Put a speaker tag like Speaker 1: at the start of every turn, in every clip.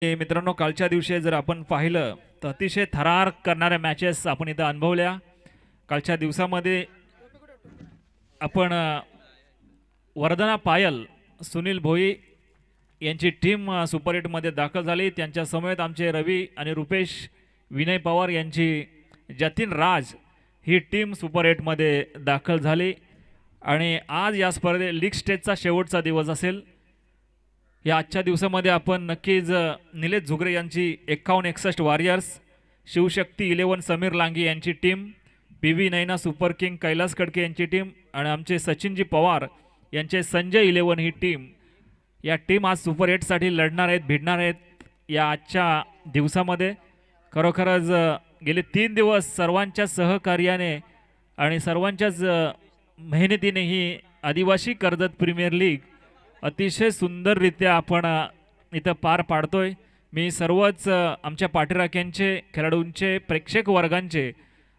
Speaker 1: मित्रांनो, कालच्या दिवशी जर आपण पाहिलं तर अतिशय थरार करणाऱ्या मॅचेस आपण इथं अनुभवल्या. कालच्या दिवसामध्ये आपण वर्धना पायल, सुनील भोई यांची टीम सुपर 8 मध्ये दाखल झाली. त्यांच्या समवेत आमचे रवी आणि रुपेश, विनय पवार यांची जतीन राज ही टीम सुपर 8 मध्ये दाखल झाली. आणि आज या स्पर्धेत लीग स्टेजचा शेवटचा दिवस असेल. या आजच्या दिवसामध्ये आपण नक्कीच निलेश झुगरे यांची 51-61 वॉरियर्स, शिवशक्ती 11 समीर लांगी यांची टीम, पी व्ही नैना सुपर किंग कैलास कडके यांची टीम आणि आमचे सचिनजी पवार यांचे संजय 11 ही टीम, या टीम आज सुपर 8 साठी लढणार आहेत, भिडणार आहेत. या आजच्या दिवसामध्ये खरोखरच गेले 3 दिवस सर्वांच्या सहकार्याने आणि सर्वांच्याच मेहनतीने ही आदिवासी कर्जत प्रीमियर लीग अतिशय सुंदररित्या आपण इथं पार पाडतोय. मी सर्वच आमच्या पाठीराख्यांचे, खेळाडूंचे, प्रेक्षक वर्गांचे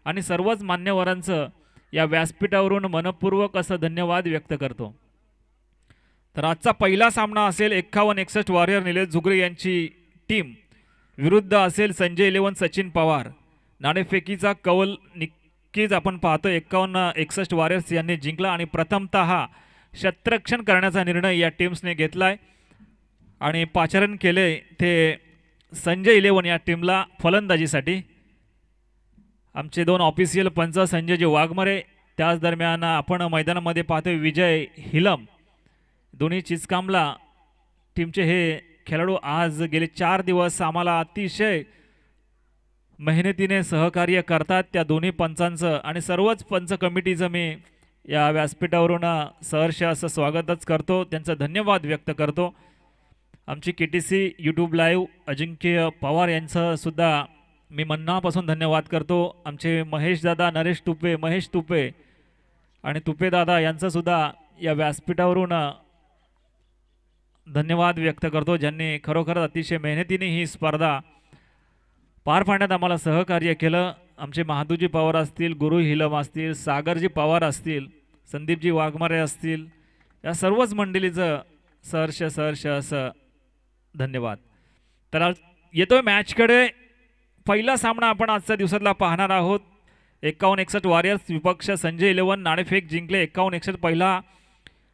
Speaker 1: आणि सर्वच मान्यवरांचं या व्यासपीठावरून मनपूर्वक असं धन्यवाद व्यक्त करतो. तर आजचा पहिला सामना असेल 51-61 वॉरियर निलेश झुगरे यांची टीम विरुद्ध असेल संजय 11 सचिन पवार. नाणेफेकीचा कौल नक्कीच आपण पाहतो 51-61 वॉरियर्स यांनी जिंकला आणि प्रथमतः शतरक्षण करण्याचा निर्णय या टीम्सने घेतलाय आणि पाचारण केले ते संजय 11 या टीमला फलंदाजीसाठी. आमचे 2 ऑफिशियल पंच संजयजी वाघमारे, त्याच दरम्यान आपण मैदानामध्ये पाहतोय विजय हिलम. दोन्ही चिचकामला टीमचे हे खेळाडू आज गेले 4 दिवस आम्हाला अतिशय मेहनतीने सहकार्य करतात. त्या दोन्ही पंचांचं आणि सर्वच पंच कमिटीचं मी या व्यासपीठावरून सहर्ष असं स्वागतच करतो, त्यांचा धन्यवाद व्यक्त करतो. आमची KTC यूट्यूब लाईव्ह अजिंक्य पवार यांचं सुद्धा मी मनापासून धन्यवाद करतो. आमचे महेश दादा, नरेश तुपे, महेश तुपे आणि तुपे दादा यांचं सुद्धा या व्यासपीठावरून धन्यवाद व्यक्त करतो, ज्यांनी खरोखर अतिशय मेहनतीने ही स्पर्धा पार पाडण्यात आम्हाला सहकार्य केलं. आमचे महादूजी पवार असतील, गुरु हिलम असतील, सागरजी पवार असतील, संदीपजी वाघमारे असतील, या सर्वच मंडळीचं सहर्ष असं धन्यवाद. तर येतोय मॅचकडे. पहिला सामना आपण आजच्या दिवसातला पाहणार आहोत. 51-61 वॉरियर्स विपक्ष संजय 11 नाणेफेक जिंकले. 51-61 पहिला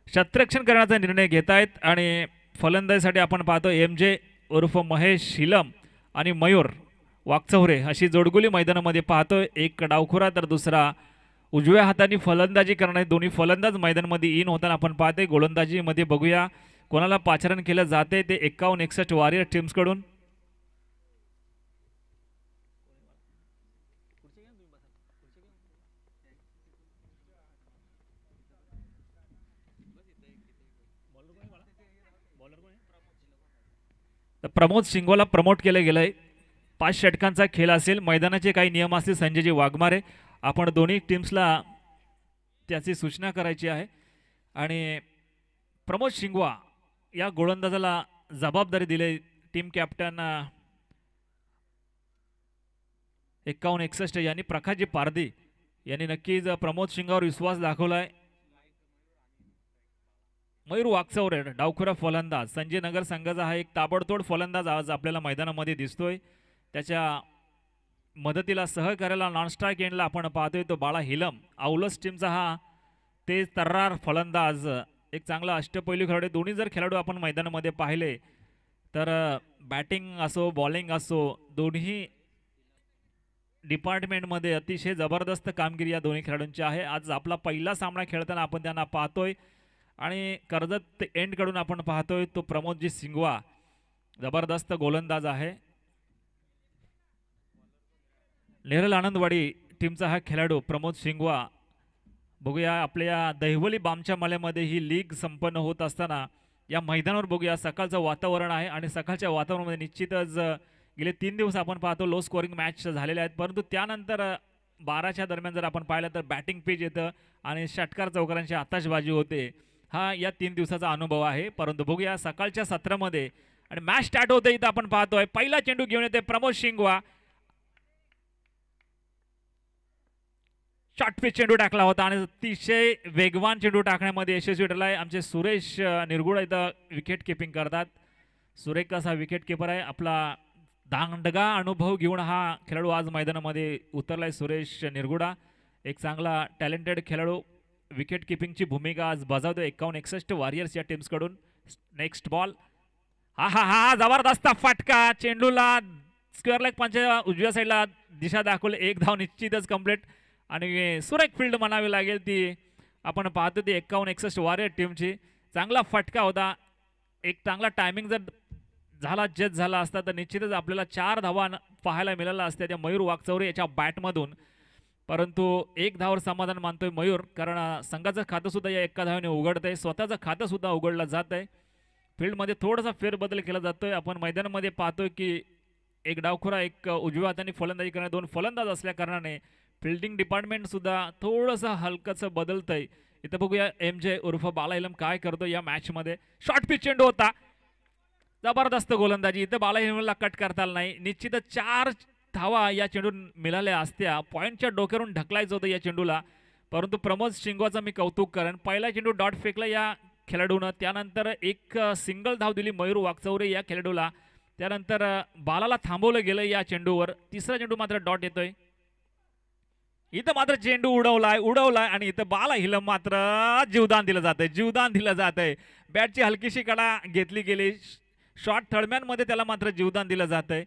Speaker 1: शतरक्षण करण्याचा निर्णय घेत आहेत आणि फलंदाजीसाठी आपण पाहतो MJ उर्फ महेश हिलम आणि मयूर वाकचौरे अशी जोडगोली मैदानामध्ये पाहतोय. एक डावखुरा तर दुसरा उजव्या हाताने फलंदाजी करणारे दोन्ही फलंदाज मैदानामध्ये इन होताना आपण पाहतोय. गोलंदाजीमध्ये बघूया कोणाला पाचारण केलं जाते ते 51-61 वॉरियर टीम्सकडून. प्रमोद सिंगोला प्रमोट केलं गेलंय. 5 षटकांचा खेळ असेल. मैदानाचे काही नियम असतील. संजयजी वाघमारे, आपण दोन्ही टीम्सला त्याची सूचना करायची आहे आणि प्रमोद शिंगवा या गोलंदाजाला जबाबदारी दिली. टीम कॅप्टन 51-61 यांनी प्रकाशजी पारदी यांनी नक्कीच प्रमोद शिंगावर विश्वास दाखवलाय. मयूर वाकचौरे डावखुरा फलंदाज, संजय नगर संघाचा हा एक ताबडतोड फलंदाज आज आपल्याला मैदानामध्ये दिसतोय. त्याच्या मदतीला सहकार्याला नॉन स्ट्राईक एंडला आपण पाहतोय तो बाळा हिलम. औलस टीमचा हा तेज तर्रार फलंदाज, एक चांगला अष्टपैलू खेळाडू. दोन्ही जर खेळाडू आपण मैदानामध्ये पाहिले तर बॅटिंग असो बॉलिंग असो दोन्ही डिपार्टमेंटमध्ये अतिशय जबरदस्त कामगिरी या दोन्ही खेळाडूंची आहे. आज आपला पहिला सामना खेळताना आपण त्यांना पाहतोय आणि कर्जत एंडकडून आपण पाहतोय तो प्रमोदजी सिंगवा जबरदस्त गोलंदाज आहे. नेरल आनंदवाडी टीमचा हा खेळाडू प्रमोद सिंगवा. बघूया आपल्या दहिवली बामच्या माल्यामध्ये ही लीग संपन्न होत असताना या मैदानावर बघूया सकाळचं वातावरण आहे आणि सकाळच्या वातावरणामध्ये निश्चितच गेले 3 दिवस आपण पाहतो लो स्कोरिंग मॅच झालेले आहेत, परंतु त्यानंतर 12च्या दरम्यान जर आपण पाहिलं तर बॅटिंग पेज येतं आणि षटकार चौकारांची आताशबाजी होते. हा या 3 दिवसाचा अनुभव आहे. परंतु बघूया सकाळच्या सत्रामध्ये आणि मॅच स्टार्ट होते. इथं आपण पाहतोय पहिला चेंडू घेऊन येते प्रमोद सिंगवा. शॉर्ट पिच चेंडू टाकला होता आणि अतिशय वेगवान चेंडू टाकण्यामध्ये यशस्वी ठरलाय. आमचे सुरेश निरगुडा इथं विकेट किपिंग करतात. सुरेख असा विकेट किपर आहे. आपला दांडगा अनुभव घेऊन हा खेळाडू आज मैदानामध्ये उतरलाय. सुरेश निरगुडा एक चांगला टॅलेंटेड खेळाडू विकेट किपिंगची भूमिका आज बजावतो 51-61 वॉरियर्स या टीम्सकडून. नेक्स्ट बॉल, हा हा हा जबरदस्त फटका, चेंडूला स्क्वेअर लेग पंचा उजव्या साईडला दिशा दाखवली. एक धाव निश्चितच कंप्लीट आणि सुरेख फील्ड म्हणावी लागेल ती. आपण पाहतो ती 51-61 वॉरियर टीमची. चांगला फटका होता. एक चांगला टायमिंग जर झाला जज झाला असता तर निश्चितच आपल्याला 4 धावा पाहायला मिळाल्या असत्या त्या मयूर वाकचौरे याच्या बॅटमधून. परंतु एक धावावर समाधान मानतोय मयूर, कारण संघाचं खातं सुद्धा या एका धावाने उघडतंय, स्वतःचं खातं सुद्धा उघडलं जात आहे. फील्डमध्ये थोडासा फेरबदल केला जातोय. आपण मैदानामध्ये पाहतोय की एक डावखुरा एक उजव्या हाताने फलंदाजी करणारे 2 फलंदाज असल्या कारणाने फिल्डिंग डिपार्टमेंट सुद्धा थोडंसं हलकंसं बदलतंय. इथं बघूया MJ उर्फ बाला इलम काय करतो या मॅचमध्ये. शॉर्ट पिच चेंडू होता, जबरदस्त गोलंदाजी. इथं बाला इलमला कट करता आला नाही. निश्चितच 4 धावा या चेंडून मिळाल्या असत्या. पॉईंटच्या डोक्यावरून ढकलायचं होतं या चेंडूला, परंतु प्रमोद शिंगवाचं मी कौतुक करेन. पहिला चेंडू डॉट फेकला या खेळाडूनं, त्यानंतर एक सिंगल धाव दिली मयूर वाकचौरे या खेळाडूला. त्यानंतर बालाला थांबवलं गेलं या चेंडूवर. तिसरा चेंडू मात्र डॉट येतोय. इथं मात्र चेंडू उडवलाय आणि इथं बाला हिलम मात्र जीवदान दिलं जातंय. बॅटची हलकीशी कडा घेतली गेली. शॉर्ट थर्डमॅनमध्ये त्याला मात्र जीवदान दिलं जातंय.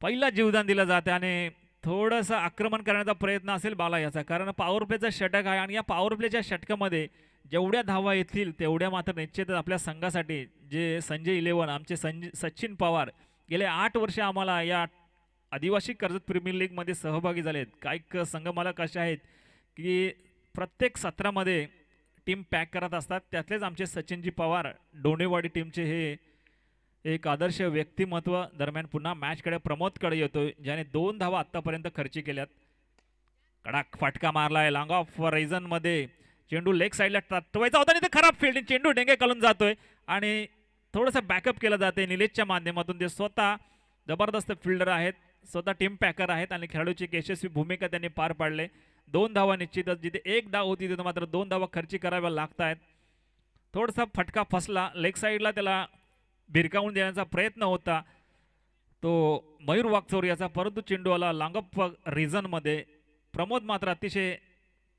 Speaker 1: पहिला जीवदान दिलं जातं आणि थोडंसं आक्रमण करण्याचा प्रयत्न असेल बाला याचा, कारण पॉवर प्लेचा षटक आहे आणि या पॉवर प्लेच्या षटकामध्ये जेवढ्या धावा येतील तेवढ्या मात्र निश्चितच आपल्या संघासाठी. जे संजय 11 आमचे सचिन पवार गेले 8 वर्ष आम्हाला या आदिवासी कर्जत प्रीमियर लीगमध्ये सहभागी झालेत. काही संघ मला कसे आहेत की प्रत्येक सत्रामध्ये टीम पॅक करत असतात. त्यातलेच आमचे सचिनजी पवार डोणेवाडी टीमचे हे एक आदर्श व्यक्तिमत्व. दरम्यान पुन्हा मॅचकडे प्रमोदकडे येतोय, ज्याने 2 धावा आत्तापर्यंत खर्ची केल्यात. कडक फटका मारलाय लॉंग ऑफ मध्ये. चेंडू लेग साईडला तटवायचा होता आणि ते खराब फील्डिंग, चेंडू डेंगे कलून जातोय आणि थोडंसं बॅकअप केलं जाते निलेशच्या माध्यमातून. ते स्वतः जबरदस्त फिल्डर आहेत, स्वतः टीम पॅकर आहेत आणि खेळाडूची यशस्वी भूमिका त्यांनी पार पाडले. 2 धावा निश्चितच, जिथे 1 धाव होती तिथे मात्र 2 धावा खर्ची कराव्या लागत आहेत. थोडासा फटका फसला लेग साईडला, त्याला भिरकावून देण्याचा प्रयत्न होता तो मयूर वाकचौरे याचा, परंतु चेंडू आला लॉंग ऑफ मध्ये. प्रमोद मात्र अतिशय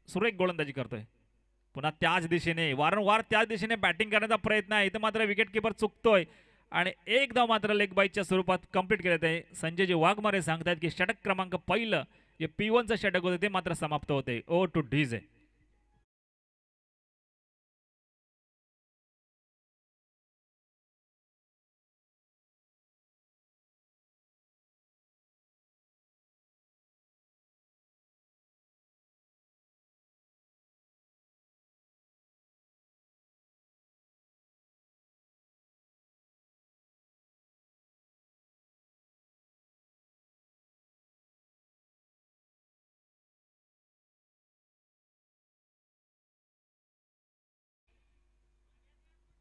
Speaker 1: सुरेख गोलंदाजी करतोय. पुन्हा त्याच दिशेने वारंवार त्याच दिशेने बॅटिंग करण्याचा प्रयत्न आहे. इथं मात्र विकेट किपर चुकतोय आणि एक धाव मात्र लेग बाईटच्या स्वरूपात कंप्लीट केलेत आहे. संजयजी वाघमारे सांगतायत की षटक क्रमांक पहिलं जे P1चं षटक होते ते मात्र समाप्त होते. ओ टू डीजे.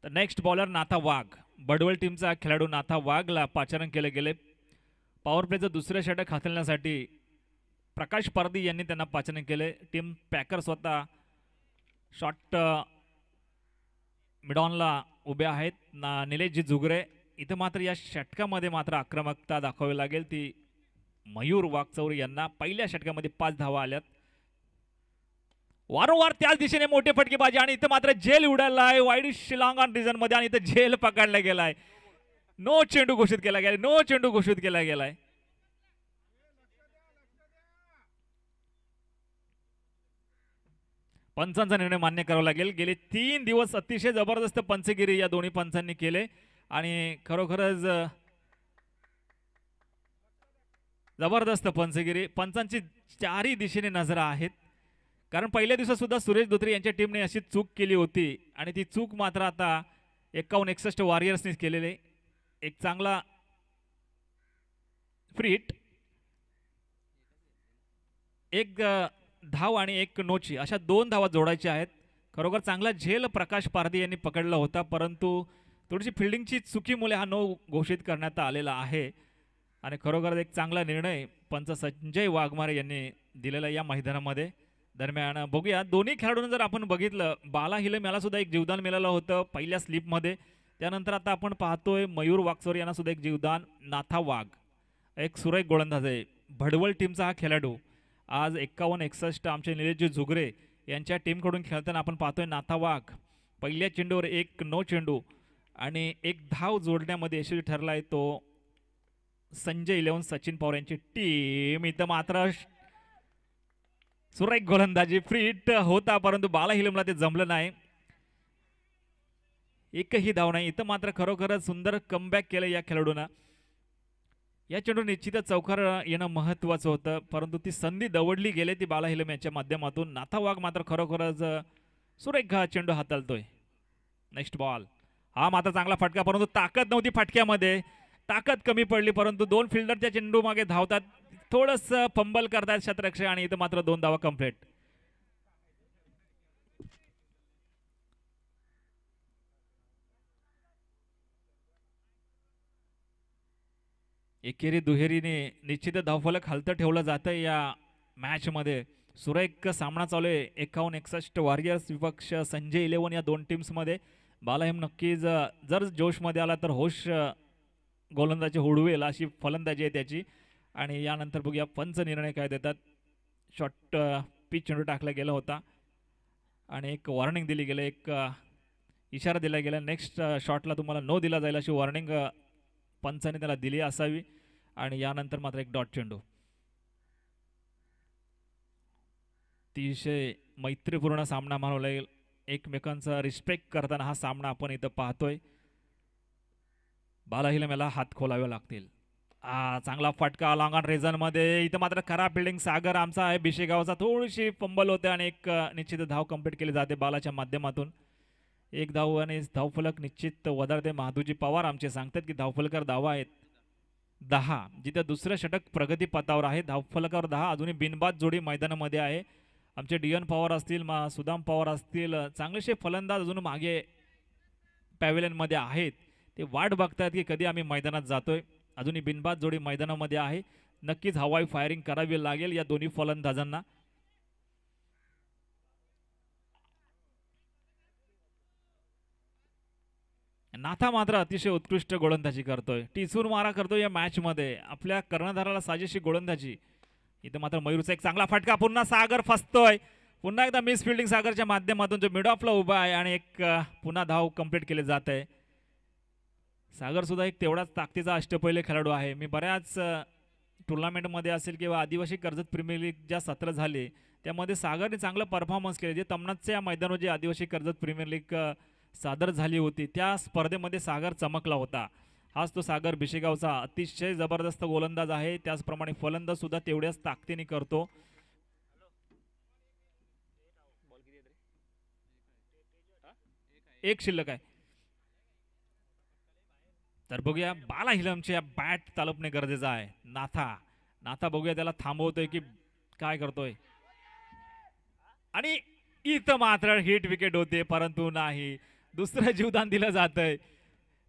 Speaker 1: तर नेक्स्ट बॉलर नाथा वाघ, बडवल टीमचा खेळाडू नाथा वाघला पाचारण केले गेले. पॉवर प्लेचं दुसरं षटक हाताळण्यासाठी प्रकाश पारदी यांनी त्यांना पाचारण केले. टीम पॅकर स्वतः शॉर्ट मिडॉनला उभे आहेत. निलेशजी जुगरे. इथं मात्र या षटकामध्ये मात्र आक्रमकता दाखवावी लागेल ती मयूर वाकचौरे यांना. पहिल्या षटकामध्ये 5 धावा आल्यात. वारंवार त्याच दिशेने मोठे फटकेबाजी आणि इथं मात्र झेल उडाला आहे वाईड शिलाँग ऑन रिजन मध्ये आणि इथं झेल पकडला गेलाय. नो चेंडू घोषित केला गेलाय. पंचांचा निर्णय मान्य करावा लागेल. गेले 3 दिवस अतिशय जबरदस्त पंचगिरी या दोन्ही पंचांनी केले आणि खरोखरच जबरदस्त पंचगिरी. पंचांची 4ही दिशेने नजरा आहेत, कारण पहिल्या दिवसात सुद्धा सुरेश धोत्रे यांच्या टीमने अशी चूक केली होती आणि ती चूक मात्र आता 51-61 वॉरियर्सने केलेले. एक चांगला फ्री हिट, एक धाव आणि एक नोची अशा 2 धावा जोडायच्या आहेत. खरोखर चांगला झेल प्रकाश पारदी यांनी पकडला होता, परंतु थोडीशी फिल्डिंगची चुकीमुळे हा नो घोषित करण्यात आलेला आहे आणि खरोखर एक चांगला निर्णय पंच संजय वाघमारे यांनी दिलेला या मैदानामध्ये. दरम्यान बघूया दोन्ही खेळाडूंना जर आपण बघितलं, बाला हिलम याला सुद्धा एक जीवदान मिळालं होतं पहिल्या स्लिपमध्ये. त्यानंतर आता आपण पाहतोय मयूर वाकचोर यांना सुद्धा एक जीवदान. नाथा वाघ एक सुरेख गोलंदाज आहे. भडवळ टीमचा हा खेळाडू आज 51-61 आमचे निलेशजी झुगरे यांच्या टीमकडून खेळताना आपण पाहतोय. नाथा वाघ पहिल्या चेंडूवर एक नो चेंडू आणि एक धाव जोडण्यामध्ये यशस्वी ठरला आहे तो संजय 11 सचिन पवार यांची टीम. इथं मात्र सुरेख गोलंदाजी फ्री हिट होता परंतु बाला हिलमला ते जमलं नाही. एकही धाव नाही. इथं मात्र खरोखरच सुंदर कमबॅक केलं या खेळाडूनं. या चेंडू निश्चितच चौकार येणं महत्त्वाचं होतं परंतु ती संधी दवडली गेली ती बाला हिलम यांच्या माध्यमातून. नाथा वाघ मात्र खरोखरच सुरेख चेंडू हाताळतोय. Next ball. हा मात्र चांगला फटका परंतु ताकद नव्हती फटक्यामध्ये. ताकद कमी पडली परंतु दोन फिल्डर त्या चेंडू मागे धावतात. थोडंसं फंबल करतात शतरक्षक आणि इथं मात्र 2 धावा कंप्लीट. एकेरी दुहेरीने निश्चित धावफलक हलतं ठेवलं जातं या मॅचमध्ये. सुरेख सामना चालू आहे 51-61 वॉरियर्स विपक्ष संजय 11 या दोन टीम्समध्ये. बालाहिम नक्कीच जर जोशमध्ये आला तर होश गोलंदाजी उडवेल अशी फलंदाजी आहे त्याची. आणि यानंतर बघूया पंच निर्णय काय देतात. शॉर्ट पिच चेंडू टाकला गेला होता आणि एक वॉर्निंग दिली गेलं. एक इशारा दिला गेला नेक्स्ट शॉटला तुम्हाला नो दिला जाईल अशी वॉर्निंग पंचाने त्याला दिली असावी. आणि यानंतर मात्र एक डॉट चेंडू. अतिशय मैत्रीपूर्ण सामना म्हणावा लागेल. एकमेकांचा रिस्पेक्ट करताना हा सामना आपण इथं पाहतोय. बाला हिलम याला हात खोलावे लागतील. चांगला फटका लॉंग ऑन रेझनमध्ये. इथं मात्र खराब फिल्डिंग सागर आमचा आहे बिशेगावचा. थोडीशी फंबल होते आणि एक निश्चित धाव कंप्लीट केली जाते बालाच्या माध्यमातून. एक धाव आणि धावफलक निश्चित वधारते. महादूजी पवार आमचे सांगतात की धावफलकावर धावा आहेत 10. जिथे दुसरं षटक प्रगती पथावर आहे. धावफलकावर 10. अजूनही बिनबाद जोडी मैदानामध्ये आहे. आमचे डीएन पवार असतील सुदाम पवार असतील चांगलेसे फलंदाज अजून मागे पॅव्हेलियनमध्ये आहेत. ते वाट बघतात की कधी आम्ही मैदानात जातोय. अजूनही बिनबाद जोडी मैदानामध्ये आहे. नक्कीच हवाई फायरिंग करावी लागेल या दोन्ही फलंदाजांना. नाथा मात्र अतिशय उत्कृष्ट गोलंदाजी करतोय. टिचून मारा करतोय या मॅचमध्ये. आपल्या कर्णधाराला साजेशी गोलंदाजी. इथं मात्र मयूरचा एक चांगला फटका. पुन्हा सागर फसतोय. पुन्हा एकदा मिस फिल्डिंग सागरच्या माध्यमातून जो मिड ऑफला उभा आहे आणि एक पुन्हा धाव कंप्लीट केले जात आहे. सागर सुद्धा एक तेवढाच ताकदीचा अष्टपैलू खेळाडू आहे. मी बऱ्याच टुर्नामेंटमध्ये असेल किंवा आदिवासी कर्जत प्रीमियर लीग ज्या सत्र झाले त्यामध्ये सागरने चांगलं परफॉर्मन्स केले. जे तमनाथच्या या मैदानावर जे आदिवासी कर्जत प्रीमियर लीग सादर झाली होती त्या स्पर्धेमध्ये सागर चमकला होता. हाच तो सागर बिशेगावचा अतिशय जबरदस्त गोलंदाज आहे. त्याचप्रमाणे फलंदाज सुद्धा तेवढ्याच ताकदीने करतो. एक शिल्लक आहे. तर बघूया बाला हिलमच्या बॅट तालपणे गरजेचं आहे. नाथा बघूया त्याला थांबवतोय की काय करतोय. आणि इथं मात्र हिट विकेट होते परंतु नाही. दुसरं जीवदान दिलं जातंय.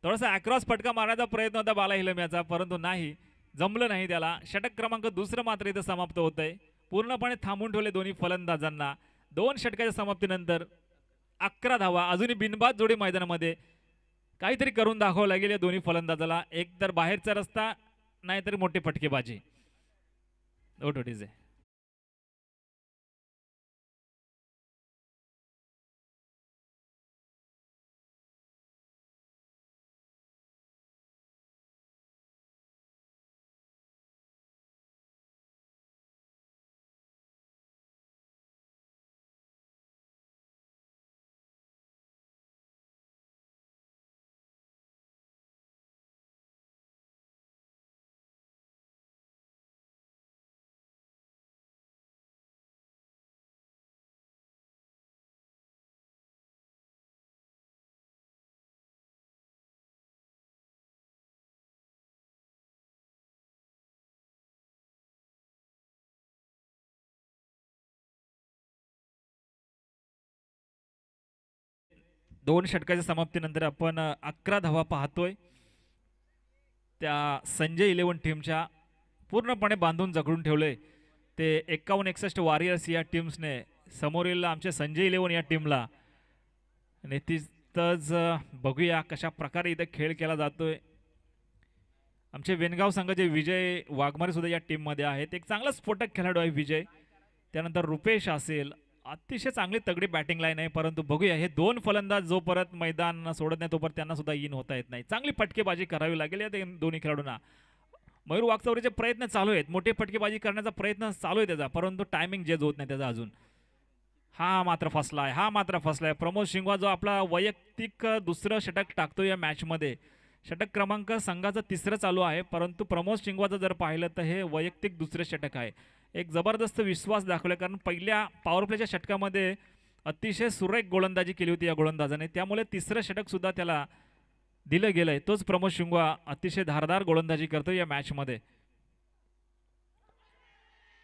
Speaker 1: थोडासा अक्रॉस फटका मारण्याचा प्रयत्न होता बाला हिलम याचा परंतु नाही जमलं नाही त्याला. षटक क्रमांक दुसरं मात्र इथं समाप्त होत आहे. पूर्णपणे थांबून ठेवले दोन्ही फलंदाजांना. 2 षटकाच्या समाप्तीनंतर 11 धावा. अजूनही बिनबाद जोडी मैदानामध्ये. काहीतरी करून दाखवावं लागेल या दोन्ही फलंदाजाला. एक तर बाहेरचा रस्ता नाहीतर मोठी फटकेबाजी. ओटीजे दोन षटकाच्या समाप्तीनंतर आपण 11 धावा पाहतोय. त्या संजय 11 टीमच्या पूर्णपणे बांधून जखडून ठेवले ते 51-61 वॉरियर्स या टीम्सने समोरील आमच्या संजय 11 या टीमला. आणि ती निश्चितच बघूया कशा प्रकारे इथे खेळ केला जातोय. आमचे वेनगाव संघाचे विजय वाघमारे सुद्धा या टीममध्ये आहेत. एक चांगला स्फोटक खेळाडू आहे विजय. त्यानंतर रुपेश असेल. अतिशय चांगली तगडी बॅटिंग लाईन आहे, परंतु बघूया हे दोन फलंदाज जोपर्यंत मैदान सोडत नाही तोपर्यंत त्यांना सुद्धा इन होता येत नाही. चांगली फटकेबाजी करावी लागेल या दोन्ही खेळाडूंना. मयूर वागचौरेचे प्रयत्न चालू आहेत, मोठी फटकेबाजी करण्याचा प्रयत्न चालू आहे त्याचा, परंतु टायमिंग जेज होत नाही त्याचा अजून. हा मात्र फसलाय. प्रमोद शिंगवा जो आपला वैयक्तिक दुसरं षटक टाकतो या मॅचमध्ये. षटक क्रमांक संघाचं तिसरं चालू आहे, परंतु प्रमोद शिंगवाचं जर पाहिलं तर हे वैयक्तिक दुसरे षटक आहे. एक जबरदस्त विश्वास दाखवला, कारण पहिल्या पॉवर प्लेच्या षटकामध्ये अतिशय सुरेख गोलंदाजी केली होती या गोलंदाजाने, त्यामुळे तिसरं षटक सुद्धा त्याला दिलं गेलंय. तोच प्रमोद शिंगवा अतिशय धारदार गोलंदाजी करतो या मॅचमध्ये.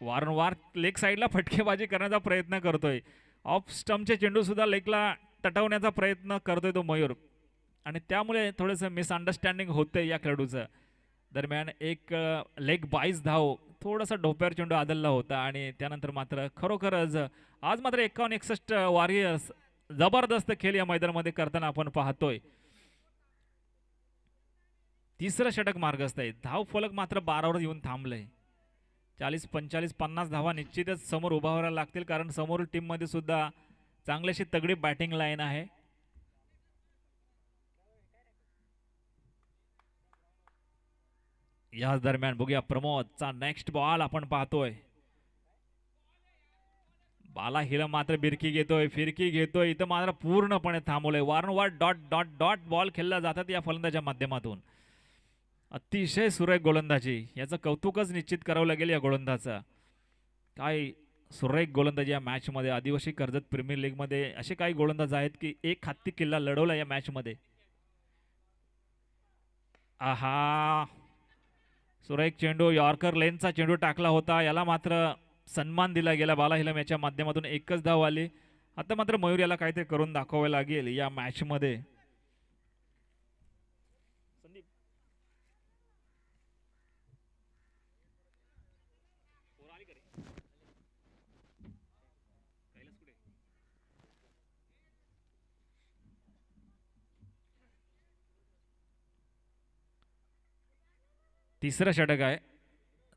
Speaker 1: वारंवार लेग साईडला फटकेबाजी करण्याचा प्रयत्न करतोय. ऑफ स्टंपचे चेंडू सुद्धा लेगला तटवण्याचा प्रयत्न करतोय तो मयूर, आणि त्यामुळे थोडंसं मिसअंडरस्टँडिंग होतंय या खेळाडूचं. दरम्यान एक लेग 22 धाव, थोडासा ढोप्यावर चेंडू आदलला होता, आणि त्यानंतर मात्र खरोखरच आज मात्र 51-61 वॉरियर्स जबरदस्त खेळ या मैदानामध्ये करताना आपण पाहतोय. तिसरं षटक मार्गस्थ आहे. धाव फलक मात्र 12वर येऊन थांबलंय. 40, 45, 50 धावा निश्चितच समोर उभारायला लागतील, कारण समोर टीममध्ये सुद्धा चांगलीशी तगडी बॅटिंग लाईन आहे. याच दरम्यान बघूया प्रमोदचा नेक्स्ट बॉल आपण पाहतोय. बाला हिला मात्र बिरकी घेतोय, फिरकी घेतोय, इथं मात्र पूर्णपणे थांबवलंय. वारंवार डॉट डॉट डॉट बॉल खेळला जातात या फलंदाच्या माध्यमातून. अतिशय सुरेख गोलंदाजी, याचं कौतुकच निश्चित करावं लागेल या गोलंदाजाचं. काय सुरेख गोलंदाजी या मॅचमध्ये. आदिवासी कर्जत प्रीमियर लीगमध्ये असे काही गोलंदाज आहेत की एक हाती किल्ला लढवला या मॅचमध्ये. आहा, सुरेख चेंडू, यॉर्कर लेनचा चेंडू टाकला होता, याला मात्र सन्मान दिला गेला बाला हिलम याच्या माध्यमातून. एकच धाव आली. आता मात्र मयूर याला काहीतरी करून दाखवावे लागेल या मॅचमध्ये. तिसरं षटक आहे.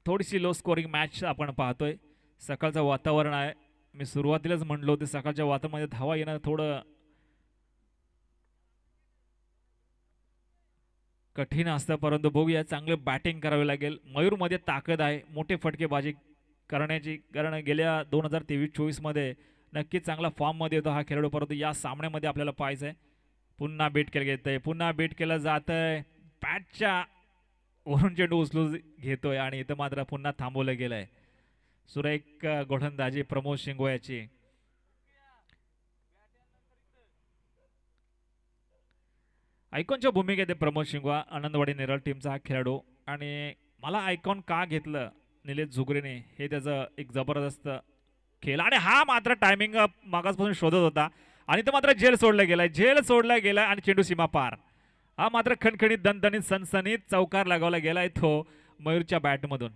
Speaker 1: थोडीशी लो स्कोरिंग मॅच आपण पाहतोय. सकाळचं वातावरण आहे, मी सुरुवातीलाच म्हणलो होते सकाळच्या वातावरणामध्ये धावा येणं थोडं कठीण असतं, परंतु बघूया, चांगले बॅटिंग करावे लागेल. मयूरमध्ये ताकद आहे मोठे फटकेबाजी करण्याची, कारण गेल्या 2023-24 मध्ये नक्कीच चांगला फॉर्ममध्ये होता हा खेळाडू, परंतु या सामन्यामध्ये आपल्याला पाहायचं आहे. पुन्हा बीट केलं घेतंय, पुन्हा बीट केलं जात आहे. बॅटच्या वरून चेंडू उचलू घेतोय, आणि इथं मात्र पुन्हा थांबवलं गेलंय. सुरेख गोलंदाजी प्रमोद शिंगवा याची. आयकॉनच्या भूमिकेत प्रमोद शिंगवा, आनंदवाडी नेरळ टीमचा हा खेळाडू. आणि मला आयकॉन का घेतलं निलेश झुगरेने, हे त्याचं एक जबरदस्त खेळ. आणि हा मात्र टायमिंग मागासपासून शोधत होता, आणि तो मात्र झेल सोडला गेलाय आणि चेंडू सीमा पार. हा मात्र खणखणीत दणदणीत सनसनीत चौकार लगावला गेलाय तो मयूरच्या बॅटमधून.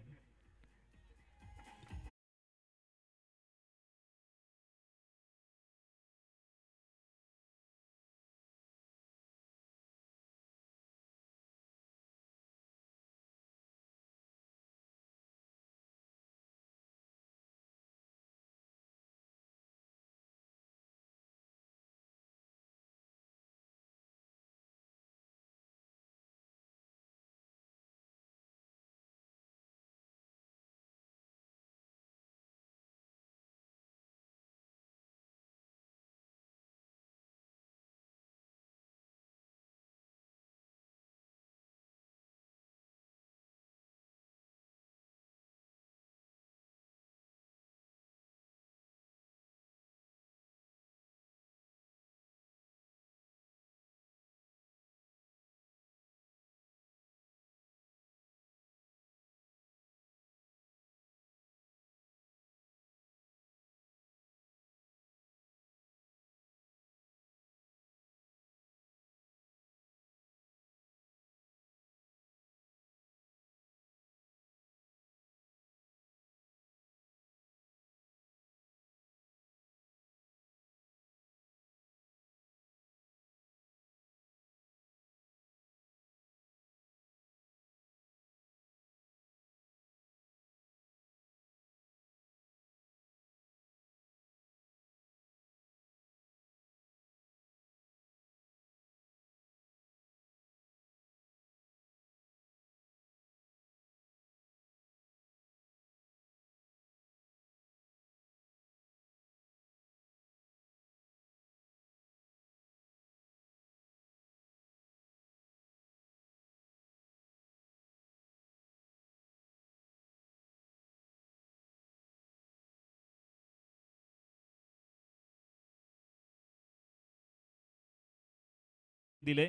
Speaker 1: दिले,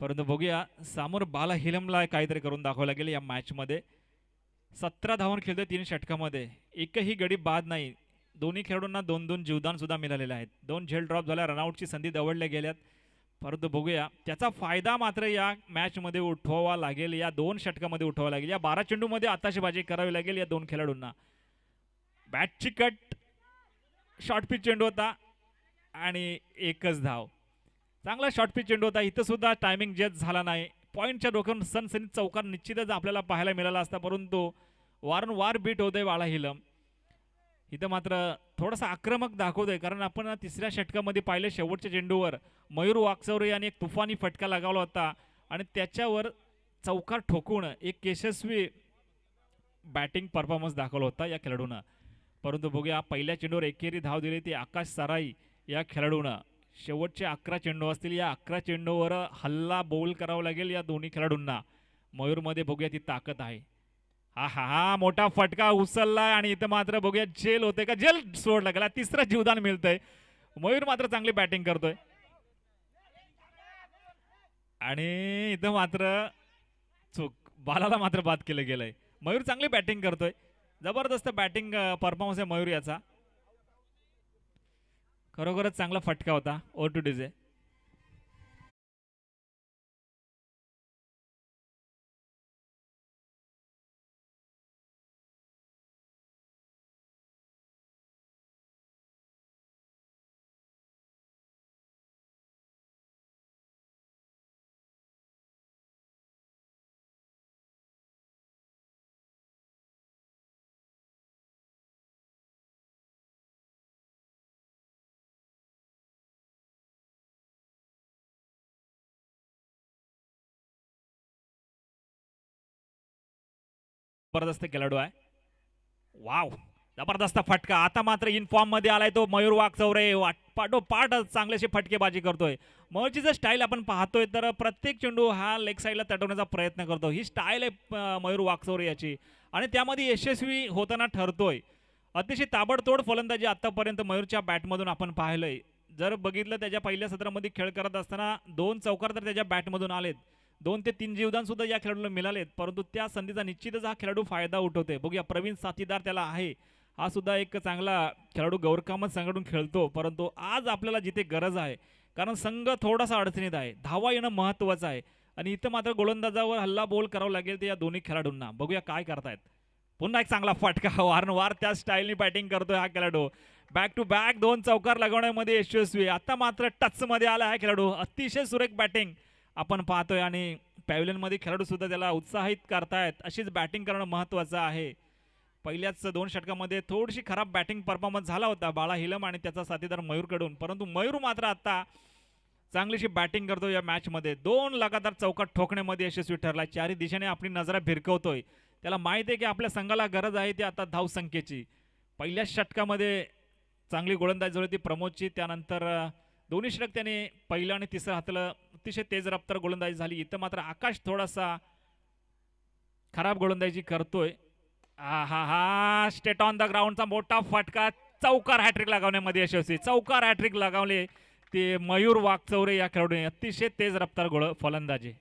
Speaker 1: परंतु बघूया समोर बाला हिलमला काहीतरी करून दाखवावं लागेल या मॅचमध्ये. 17 धावांवर खेळतोय 3 षटकामध्ये, एकही गडी बाद नाही. दोन्ही खेळाडूंना 2-2 जीवदान सुद्धा मिळालेले आहेत. 2 झेल ड्रॉप झाल्या, रनआउटची संधी दवडल्या गेल्यात, परंतु बघूया त्याचा फायदा मात्र या मॅचमध्ये उठवावा लागेल, या 2 षटकामध्ये उठवावा लागेल. या 12 चेंडूमध्ये आताशीबाजी करावी लागेल या 2 खेळाडूंना. बॅटची कट, शॉर्ट पिच चेंडू होता आणि एकच धाव. चांगला शॉर्ट पिच चेंडू होता, इथं सुद्धा टायमिंग जज झाला नाही. पॉईंटच्या डोक्यावरून सनसनीत चौकार निश्चितच आपल्याला पाहायला मिळाला असता, परंतु वारंवार बीट होतोय बाळा हिलम. इथं मात्र थोडासा आक्रमक दाखवतोय, कारण आपण 3ऱ्या षटकामध्ये पाहिले शेवटच्या चेंडूवर मयूर वाकचौरे यांनी एक तुफानी फटका लगावला होता आणि त्याच्यावर चौकार ठोकून एक यशस्वी बॅटिंग परफॉर्मन्स दाखवला होता या खेळाडूनं. परंतु बघूया पहिल्या चेंडूवर एकेरी धाव दिली ती आकाश सराई या खेळाडूनं. शेवटचे 11 चेंडू असतील, या 11 चेंडूवर हल्ला बोल करावा लागेल या दोन्ही खेळाडूंना. मयूरमध्ये बघूया ती ताकद आहे. हा हा हा मोठा फटका उचललाय आणि इथं मात्र बघूया जेल होते का, जेल सोडला गेला, 3रं जीवदान मिळतंय. मयूर मात्र चांगली बॅटिंग करतोय आणि इथं मात्र चूक, बालाला मात्र बाद केलं गेलंय. मयूर चांगली बॅटिंग करतोय, जबरदस्त बॅटिंग परफॉर्मन्स आहे मयूर याचा. खरोखरच चांगला फटका होता. ओ टू डीजे. जबरदस्त खेळाडू आहे. वाव, जबरदस्त फटका. आता मात्र इन फॉर्म मध्ये आलाय तो मयूर वाकचौरे, पाठोपाठ चांगल्याशी फटकेबाजी करतोय. मयूरची जर स्टाईल आपण पाहतोय तर प्रत्येक चेंडू हा लेग साईडला तटवण्याचा प्रयत्न करतो. ही स्टाईल आहे मयूर वाकचौरे याची आणि त्यामध्ये यशस्वी होताना ठरतोय. अतिशय ताबडतोड फलंदाजी आतापर्यंत मयूरच्या बॅटमधून आपण पाहिलंय. जर बघितलं त्याच्या पहिल्या सत्रामध्ये खेळ करत असताना 2 चौकार तर त्याच्या बॅटमधून आलेत, 2 ते 3 जीवदान सुद्धा या खेळाडूला मिळालेत, परंतु त्या संधीचा निश्चितच हा खेळाडू फायदा उठवते. बघूया प्रवीण साथीदार त्याला आहे, हा सुद्धा एक चांगला खेळाडू गौरकामत संघटून खेळतो, परंतु आज आपल्याला जिथे गरज आहे, कारण संघ थोडासा अडचणीत आहे, धावा येणं महत्त्वाचं आहे आणि इथं मात्र गोलंदाजावर हल्ला बोल करावं लागेल ते या दोन्ही खेळाडूंना. बघूया काय करतायत. पुन्हा एक चांगला फटका, वारंवार त्या स्टाईलनी बॅटिंग करतोय हा खेळाडू. बॅक टू बॅक 2 चौकार लगवण्यामध्ये यशस्वी. आता मात्र टचमध्ये आला हा खेळाडू. अतिशय सुरेख बॅटिंग आपण पाहतोय आणि पॅव्हलियनमध्ये खेळाडू सुद्धा त्याला उत्साहित करतायत. अशीच बॅटिंग करणं महत्त्वाचं आहे. पहिल्याच 2 षटकामध्ये थोडीशी खराब बॅटिंग परफॉर्मन्स झाला होता बाळा हिलम आणि त्याचा साथीदार मयूरकडून, परंतु मयूर मात्र आता चांगलीशी बॅटिंग करतो या मॅचमध्ये. 2 लगातार चौकार ठोकण्यामध्ये यशस्वी ठरला. चारही दिशेने आपली नजरा भिरकवतोय. त्याला माहिती आहे की आपल्या संघाला गरज आहे ती आता धावसंख्येची. पहिल्या षटकामध्ये चांगली गोलंदाजी जुळली ती प्रमोदची, त्यानंतर दोन्ही षटक त्याने पहिलं आणि तिसरं हातलं. अतिशय तेज रफ्तार गोलंदाजी झाली. इथं मात्र आकाश थोडासा खराब गोलंदाजी करतोय. हा हा हा स्टेट ऑन द ग्राउंडचा मोठा फटका, चौकार हॅट्रिक लगावण्यामध्ये यशस्वी. चौकार हॅट्रिक लगावले ते मयूर वाकचौरे या खेळाडूने. अतिशय तेज रफ्तार फलंदाजी.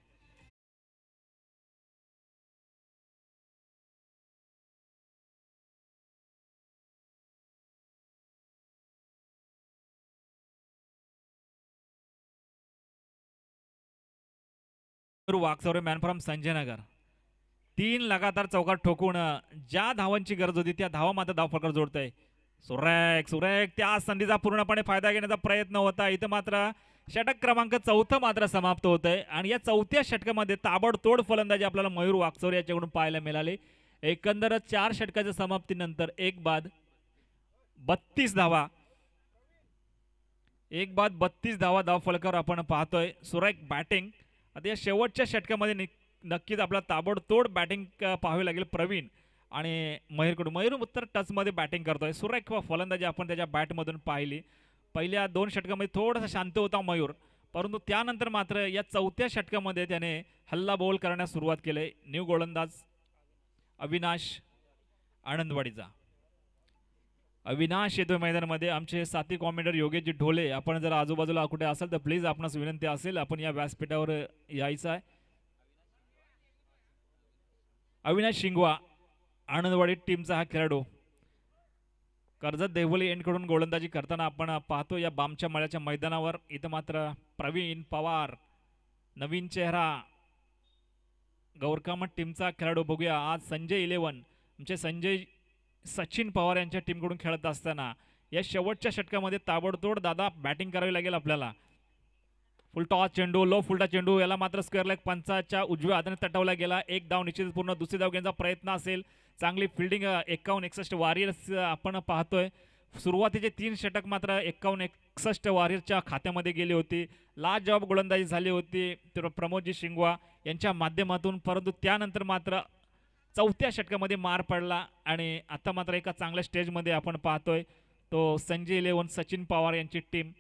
Speaker 1: वाकचौरे मॅन फ्रॉम संजय नगर 3 लगातार चौकार ठोकून ज्या धावांची गरज होती त्या धावा मात्र धावफलकावर जोडतंय. सुरेख सुरेख त्या संधीचा पूर्णपणे फायदा घेण्याचा प्रयत्न होता. इथं मात्र षटक क्रमांक 4 मात्र समाप्त होत आहे आणि या 4थ्या षटकामध्ये ताबडतोड फलंदाजी आपल्याला मयूर वाकचौरे याच्याकडून पाहायला मिळाली. एकंदरच 4 षटकाच्या समाप्तीनंतर एक बाद 32 धावा, एक बाद 32 धावा धावफलकावर आपण पाहतोय. सुरेख बॅटिंग. आता या शेवटच्या षटकामध्ये नक्कीच आपला ताबडतोड बॅटिंग पाहावी लागेल प्रवीण आणि मयूरकडून. मयूर उत्तर टचमध्ये बॅटिंग करतोय. सुरेख फलंदाजी आपण त्याच्या बॅटमधून पाहिली. पहिल्या 2 षटकामध्ये थोडासा शांत होता मयूर, परंतु त्यानंतर मात्र या 4थ्या षटकामध्ये त्याने हल्ला बोल करण्यास सुरुवात केली. न्यू गोलंदाज अविनाश आनंदवाडीचा. अविनाश येतोय मैदानामध्ये. आमचे साथी कॉमेंटर योगेश ढोले, आपण जर आजूबाजूला कुठे असेल तर प्लीज आपणास विनंती असेल आपण या व्यासपीठावर यायचं आहे. अविनाश शिंगवा आनंदवाडी टीमचा हा खेळाडू कर्जत देवली एंडकडून गोलंदाजी करताना आपण पाहतो या बामच्या मळ्याच्या मैदानावर. इथं मात्र प्रवीण पवार नवीन चेहरा गौरकामत टीमचा खेळाडू बघूया. आज संजय 11 आमचे संजय सचिन पवार यांच्या टीमकडून खेळत असताना या शेवटच्या षटकामध्ये ताबडतोड दादा बॅटिंग करावी लागेल आपल्याला. फुलटॉस चेंडू, लो फुलटा चेंडू, याला मात्र स्क्वेअर लेग पंचाच्या उजव्या हाताने तटवला गेला. एक धाव निश्चित पूर्ण. दुसरी धाव घेण्याचा प्रयत्न असेल. चांगली फिल्डिंग 51-61 वॉरियर्स आपण पाहतोय. सुरुवातीचे 3 षटक मात्र 51-61 वॉरियर्सच्या खात्यामध्ये गेली होती. लाजवाब गोलंदाजी झाली होती प्रमोदजी शिंगवा यांच्या माध्यमातून, परंतु त्यानंतर मात्र चौथ्या षटकामध्ये मार पडला आणि आता मात्र एका चांगल्या स्टेजमध्ये आपण पाहतोय तो संजय 11 सचिन पवार यांची टीम.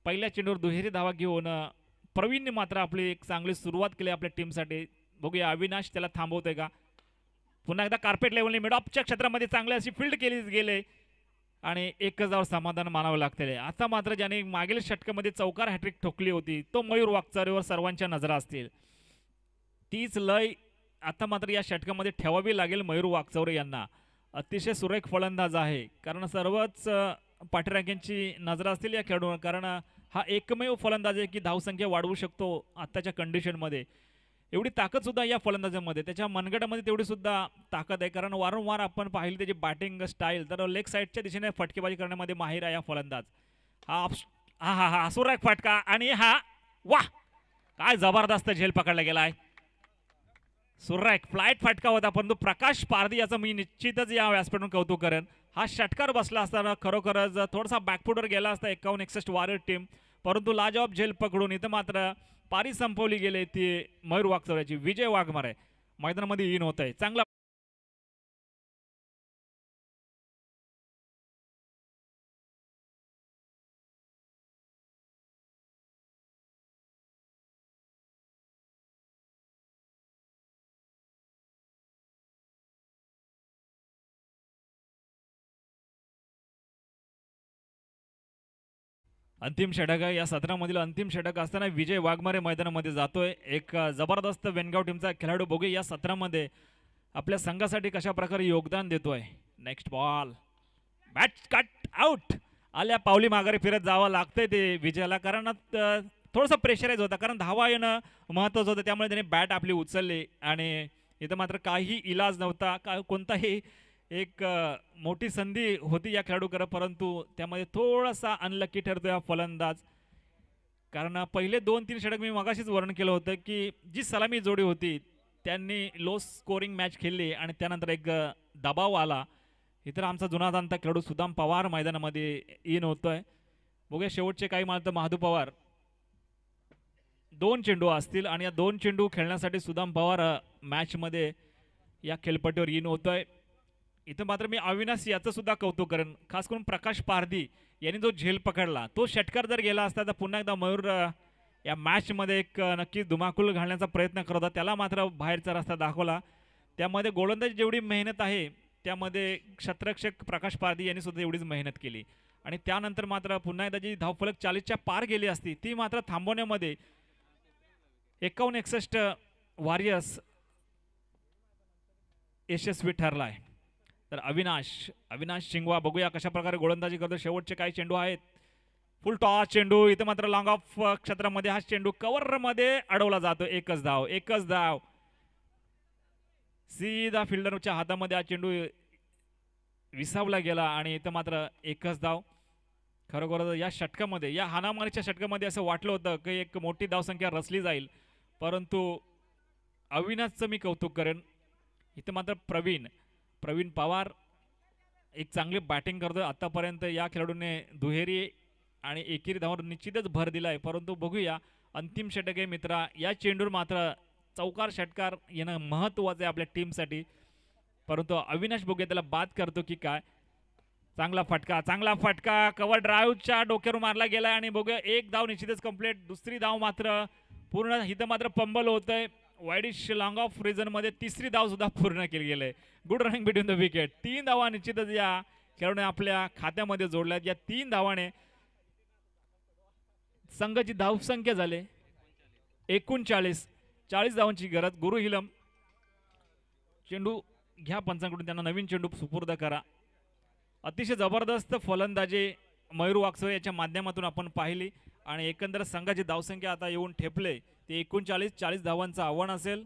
Speaker 1: पहिल्या चेंडूवर दुहेरी धावा घेऊन प्रवीणने मात्र आपली एक चांगली सुरुवात केली आपल्या टीमसाठी. बघूया अविनाश त्याला थांबवतोय का. पुन्हा एकदा कार्पेट लेवलने मिड ऑफच्या क्षेत्रामध्ये चांगली अशी फील्ड केली गेले आणि एकच धाव समाधान मानावं लागते. आता मात्र ज्याने मागील षटकामध्ये चौकार हॅट्रिक ठोकली होती तो मयूर वाकचौरेवर सर्वांच्या नजरा असतील. तीच लय आता मात्र या षटकामध्ये ठेवावी लागेल मयूर वाकचौरे यांना. अतिशय सुरेख फलंदाज आहे, कारण सर्वच पाठीराख्यांची नजर असतील या खेळाडूंवर, कारण हा एकमेव फलंदाज आहे की धावसंख्या वाढवू शकतो आत्ताच्या कंडिशनमध्ये. एवढी ताकदसुद्धा या फलंदाजामध्ये, त्याच्या मनगटामध्ये तेवढी सुद्धा ताकद आहे, कारण वारंवार आपण पाहिली त्याची बॅटिंग स्टाईल, तर लेग साईडच्या दिशेने फटकेबाजी करण्यामध्ये माहीर आहे हा फलंदाज. हा हा हा हा सुरेख फटका आणि हा वाह काय जबरदस्त झेल पकडला गेला आहे. सुरेख फ्लाईट फटका होता, परंतु प्रकाश पारधी याचं मी निश्चितच या व्यासपीठातून कौतुक करेन. हा षटकार बसला असताना खरोखरच थोडासा बॅकफुटवर गेला असता 51-61 वॉरियर टीम, परंतु लाजवाब झेल पकडून इथं मात्र पारी संपवली गेली ती मयूर वाकचौऱ्याची. विजय वाघमारे मैदानामध्ये इन होत आहे. चांगला अंतिम षटक आहे. या सत्रामधील अंतिम षटक असताना विजय वाघमारे मैदानामध्ये जातोय. एक जबरदस्त वेनगाव टीमचा खेळाडू बघू या सत्रामध्ये आपल्या संघासाठी कशा प्रकारे योगदान देतोय. Next ball bat cut out. आल्या पावली माघारी फिरत जावं लागतंय ते विजयाला, कारण थोडंसं प्रेशराईज होता, कारण धावा येणं महत्त्वाचं होतं, त्यामुळे त्याने बॅट आपली उचलली आणि इथं मात्र काही इलाज नव्हता. कोणताही एक मोठी संधी होती या खेळाडूकडे, परंतु त्यामध्ये थोडासा अनलकी ठरतो हा फलंदाज. कारण पहिले 2-3 षटक मी मगाशीच वर्णन केलं होतं की जी सलामी जोडी होती त्यांनी लो स्कोरिंग मॅच खेळली आणि त्यानंतर एक दबाव आला. इतर आमचा जुना जाणता खेळाडू सुदाम पवार मैदानामध्ये इन होतोय. बघूया शेवटचे काही मानतं महादू पवार. 2 चेंडू असतील आणि या 2 चेंडू खेळण्यासाठी सुदाम पवार मॅचमध्ये या खेळपट्टीवर इन होतोय. इथं मात्र मी अविनाश याचं सुद्धा कौतुक करेन, खास करून प्रकाश पारधी यांनी जो झेल पकडला तो षटकार जर गेला असता तर पुन्हा एकदा मयूर या मॅचमध्ये एक नक्की धुमाकूल घालण्याचा प्रयत्न करत होता. त्याला मात्र बाहेरचा रस्ता दाखवला. त्यामध्ये गोलंदाजी जेवढी मेहनत आहे त्यामध्ये क्षेत्ररक्षक प्रकाश पारधी यांनी सुद्धा एवढीच मेहनत केली आणि त्यानंतर मात्र पुन्हा एकदा जी धावफलक 40च्या पार गेली असती ती मात्र थांबवण्यामध्ये 51-61 वॉरियर्स यशस्वी ठरला आहे. तर अविनाश शिंगवा बघूया कशा प्रकारे गोलंदाजी करतो. शेवटचे काही चेंडू आहेत. फुल टॉस चेंडू, इथं मात्र लॉंग ऑफ क्षेत्रामध्ये हा चेंडू कव्हरमध्ये अडवला जातो. एकच धाव सीधा फिल्डरच्या हातामध्ये हा चेंडू विसावला गेला आणि इथं मात्र एकच धाव. खरोखर या षटकामध्ये, या हाणामारीच्या षटकामध्ये असं वाटलं होतं की एक मोठी धावसंख्या रचली जाईल, परंतु अविनाशचं मी कौतुक करेन. इथं मात्र प्रवीण पवार एक चांगली बॅटिंग करतोय. आतापर्यंत या खेळाडूने दुहेरी आणि एकेरी धावांवर निश्चितच भर दिला आहे, परंतु बघूया अंतिम षटक आहे मित्रा. या चेंडूवर मात्र चौकार षटकार येणं महत्त्वाचं आहे आपल्या टीमसाठी, परंतु अविनाश बघूया त्याला बाद करतो की काय. चांगला फटका कव्हर ड्राईव्हच्या डोक्यावर मारला गेला आणि बघूया एक धाव निश्चितच कंप्लीट. दुसरी धाव मात्र पूर्ण इथं मात्र पंबल होतंय. वाईडिश लॉंग ऑफ रिझनमध्ये तिसरी धाव सुद्धा पूर्ण केली गेली. Good running between the wicket. 3 धावा निश्चितच या खेळाडूने आपल्या खात्यामध्ये जोडल्यात. या 3 धावाने संघाची धावसंख्या झाले 39 धावांची गरज. गुरु हिलम चेंडू घ्या पंचांकडून, त्यांना नवीन चेंडू सुपूर्द करा. अतिशय जबरदस्त फलंदाजी मयूर वाकसरे याच्या माध्यमातून आपण पाहिली आणि एकंदर संघाची धावसंख्या आता येऊन ठेपले ते 39 धावांचं आव्हान असेल.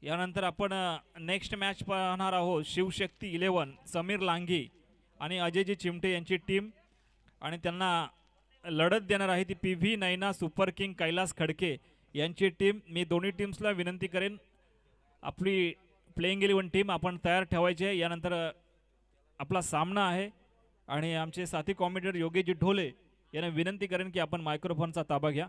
Speaker 1: यानंतर आपण नेक्स्ट मॅच पाहणार आहोत. शिवशक्ती 11 समीर लांघी आणि अजयजी चिमटे यांची टीम आणि त्यांना लढत देणार आहे ती PV नैना सुपर किंग कैलास खडके यांची टीम. मी दोन्ही टीम्सला विनंती करेन आपली प्लेइंग 11 टीम आपण तयार ठेवायची आहे. यानंतर आपला सामना आहे आणि आमचे साथी कॉमेंटेटर योगेशजी ढोले यांना विनंती करेन की आपण मायक्रोफोनचा ताबा घ्या.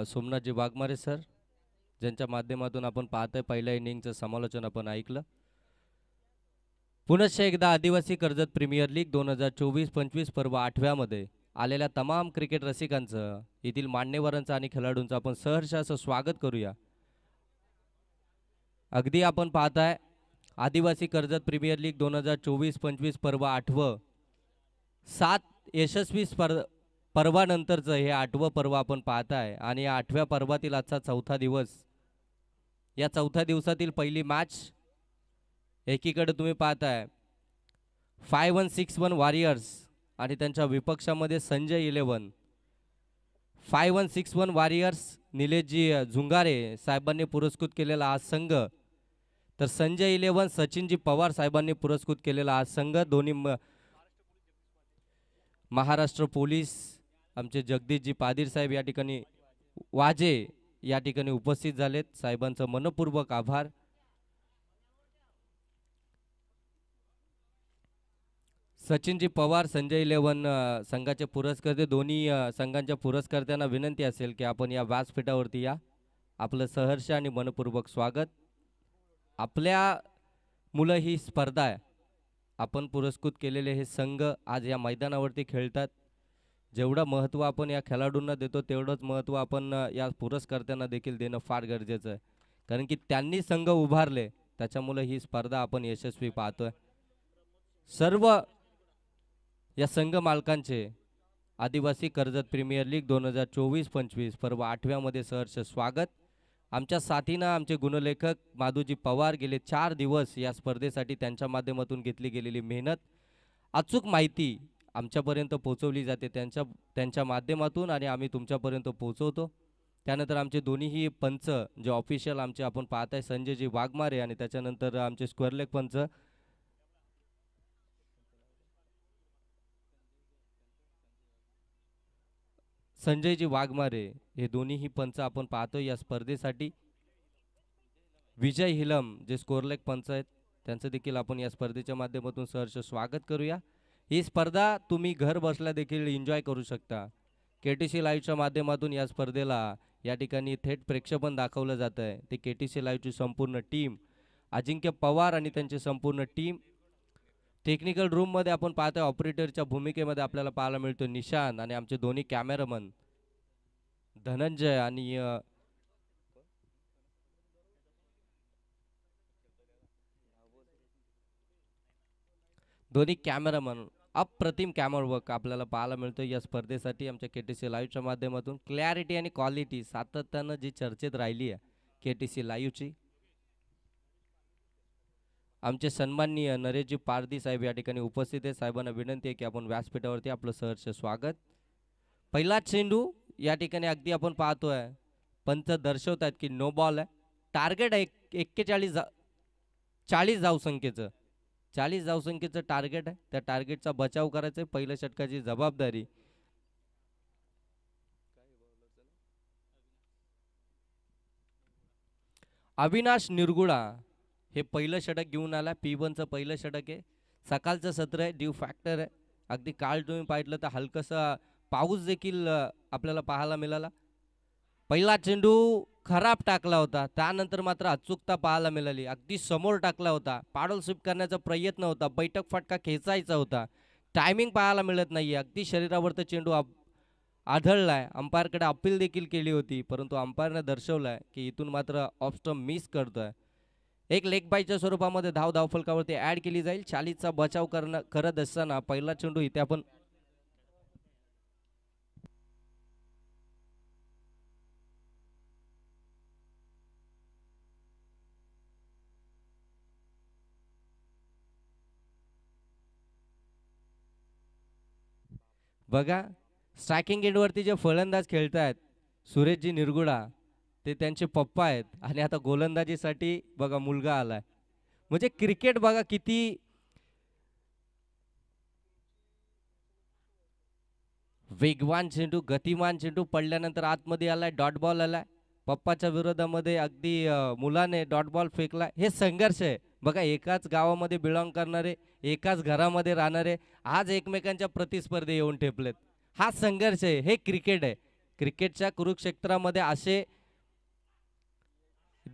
Speaker 2: सोमनाथजी वाघमारे सर, ज्यांच्या माध्यमातून आपण पाहतोय पहिल्या इनिंगचं समालोचन आपण ऐकलं. पुनश्च एकदा आदिवासी कर्जत प्रीमियर लीग 2024-25 पर्व 8व्यामध्ये आलेल्या तमाम क्रिकेट रसिकांचं, येथील मान्यवरांचं आणि खेळाडूंचं आपण सहर्ष असं स्वागत करूया. अगदी आपण पाहताय आदिवासी कर्जत प्रीमियर लीग 2024-25 पर्व 8वं 7 यशस्वी पर्वानंतरचं हे 8वं पर्व आपण पाहताय आणि या 8व्या पर्वातील आजचा 4था दिवस. या 4थ्या दिवसातील पहिली मॅच एकीकडे तुम्ही पाहताय 5161 वॉरियर्स आणि त्यांच्या विपक्षामध्ये संजय 11. 5161 वॉरियर्स निलेशजी झुंगारे साहेबांनी पुरस्कृत केलेला हा संघ, तर संजय 11 सचिनजी पवार साहेबांनी पुरस्कृत केलेला हा संघ. दोन्ही महाराष्ट्र पोलीस आमचे जगदीशजी पादीर साहेब या ठिकाणी वाजे या ठिकाणी उपस्थित झालेत. साहेबांचं मनपूर्वक आभार. सचिनजी पवार संजय 11 संघाचे पुरस्कर्ते, दोन्ही संघांच्या पुरस्कर्त्यांना विनंती असेल की आपण या व्यासपीठावरती या. आपलं सहर्ष आणि मनपूर्वक स्वागत. आपल्या मुलं ही स्पर्धा आहे, आपण पुरस्कृत केलेले हे संघ आज या मैदानावरती खेळतात. जेवढं महत्त्व आपण या खेळाडूंना देतो तेवढंच महत्त्व आपण या पुरस्कर्त्यांना देखील देणं फार गरजेचं आहे, कारण की त्यांनी संघ उभारले त्याच्यामुळे ही स्पर्धा आपण यशस्वी पाहतोय. सर्व या संघ मालकांचे आदिवासी कर्जत प्रीमियर लीग 2024-25 पर्व 8व्यामध्ये सहर्ष स्वागत. आमच्या साथीनं आमचे गुणलेखक माधुजी पवार गेले 4 दिवस या स्पर्धेसाठी त्यांच्या माध्यमातून घेतली गेलेली मेहनत, अचूक माहिती आमच्यापर्यंत पोहोचवली जाते त्यांच्या माध्यमातून आणि आम्ही तुमच्यापर्यंत पोहोचवतो. त्यानंतर आमचे दोन्हीही पंच जे ऑफिशियल आमचे आपण पाहत आहे संजयजी वाघमारे आणि त्याच्यानंतर आमचे स्क्वेअर लेग पंच संजयजी वाघमारे, हे दोन्हीही पंच आपण पाहतो या स्पर्धेसाठी. विजय हिलम जे स्कोअर लेग पंच आहेत त्यांचं देखील आपण या स्पर्धेच्या माध्यमातून सहर्ष स्वागत करूया. ही स्पर्धा तुम्ही घर बसल्या देखील एन्जॉय करू शकता. KTC लाईव्हच्या माध्यमातून या स्पर्धेला या ठिकाणी थेट प्रेक्षेपण दाखवलं जातं आहे. ते KTC लाईव्हची संपूर्ण टीम, अजिंक्य पवार आणि त्यांची संपूर्ण टीम. टेक्निकल रूममध्ये आपण पाहतोय ऑपरेटरच्या भूमिकेमध्ये आपल्याला पाहायला मिळतो निशान आणि आमचे दोन्ही कॅमेरामन धनंजय आणि दोन्ही कॅमेरामन अप्रतिम कॅमर वर्क आपल्याला पाहायला मिळतं या स्पर्धेसाठी आमच्या KTC लाईव्हच्या माध्यमातून. क्लॅरिटी आणि क्वालिटी सातत्यानं जी चर्चेत राहिली आहे KTC लाईव्हची. आमचे सन्माननीय नरेशजी पारधी साहेब या ठिकाणी उपस्थित आहेत. साहेबांना विनंती आहे की आपण व्यासपीठावरती आपलं सहर्ष स्वागत. पहिला चेंडू या ठिकाणी अगदी आपण पाहतोय पंच दर्शवतात की नो बॉल आहे. टार्गेट आहे 40 धावसंख्येचं 40 धावसंख्येचं टार्गेट आहे. त्या टार्गेटचा बचाव करायचा आहे. पहिल्या षटकाची जबाबदारी अविनाश निरगुडा हे पहिलं षटक घेऊन आला. P1चं पहिलं षटक आहे. सकाळचं सत्र आहे. ड्यू फॅक्टर आहे. अगदी काल तुम्ही पाहिलं तर हलकसा पाऊस देखील आपल्याला पाहायला मिळाला. पहिला चेंडू खराब टाकला होता. त्यानंतर मात्र अचूकता पाहायला मिळाली. अगदी समोर टाकला होता. पाडल स्वीप करण्याचा प्रयत्न होता. बैठक फटका खेचायचा होता. टायमिंग पाहायला मिळत नाही. अगदी शरीरावरती चेंडू आढळलाय. अंपायरकडे अपील देखील केली होती, परंतु अंपायरने दर्शवलाय की इथून मात्र ऑफ स्टंप मिस करतोय. एक लेग बायच्या स्वरूपामध्ये धाव फलकावरती ऍड केली जाईल. 40चा बचाव करत असताना पहिला चेंडू इथे आपण बघा स्ट्रायकिंग एंडवरती जे फलंदाज खेळत आहेत सुरेशजी निरगुडा ते त्यांचे पप्पा आहेत आणि आता गोलंदाजीसाठी बघा मुलगा आलाय. म्हणजे क्रिकेट बघा किती वेगवान चेंडू गतिमान चेंडू पडल्यानंतर आतमध्ये आलाय. डॉट बॉल आलाय. पप्पाच्या विरोधामध्ये अगदी मुलाने डॉट बॉल फेकला. हे संघर्ष आहे बघा. एकाच गावामध्ये बिलॉंग करणारे एकाच घरामध्ये राहणारे आज एकमेकांच्या प्रतिस्पर्धी येऊन ठेपलेत. हा संघर्ष आहे. हे क्रिकेट आहे. क्रिकेटच्या कुरुक्षेत्रामध्ये असे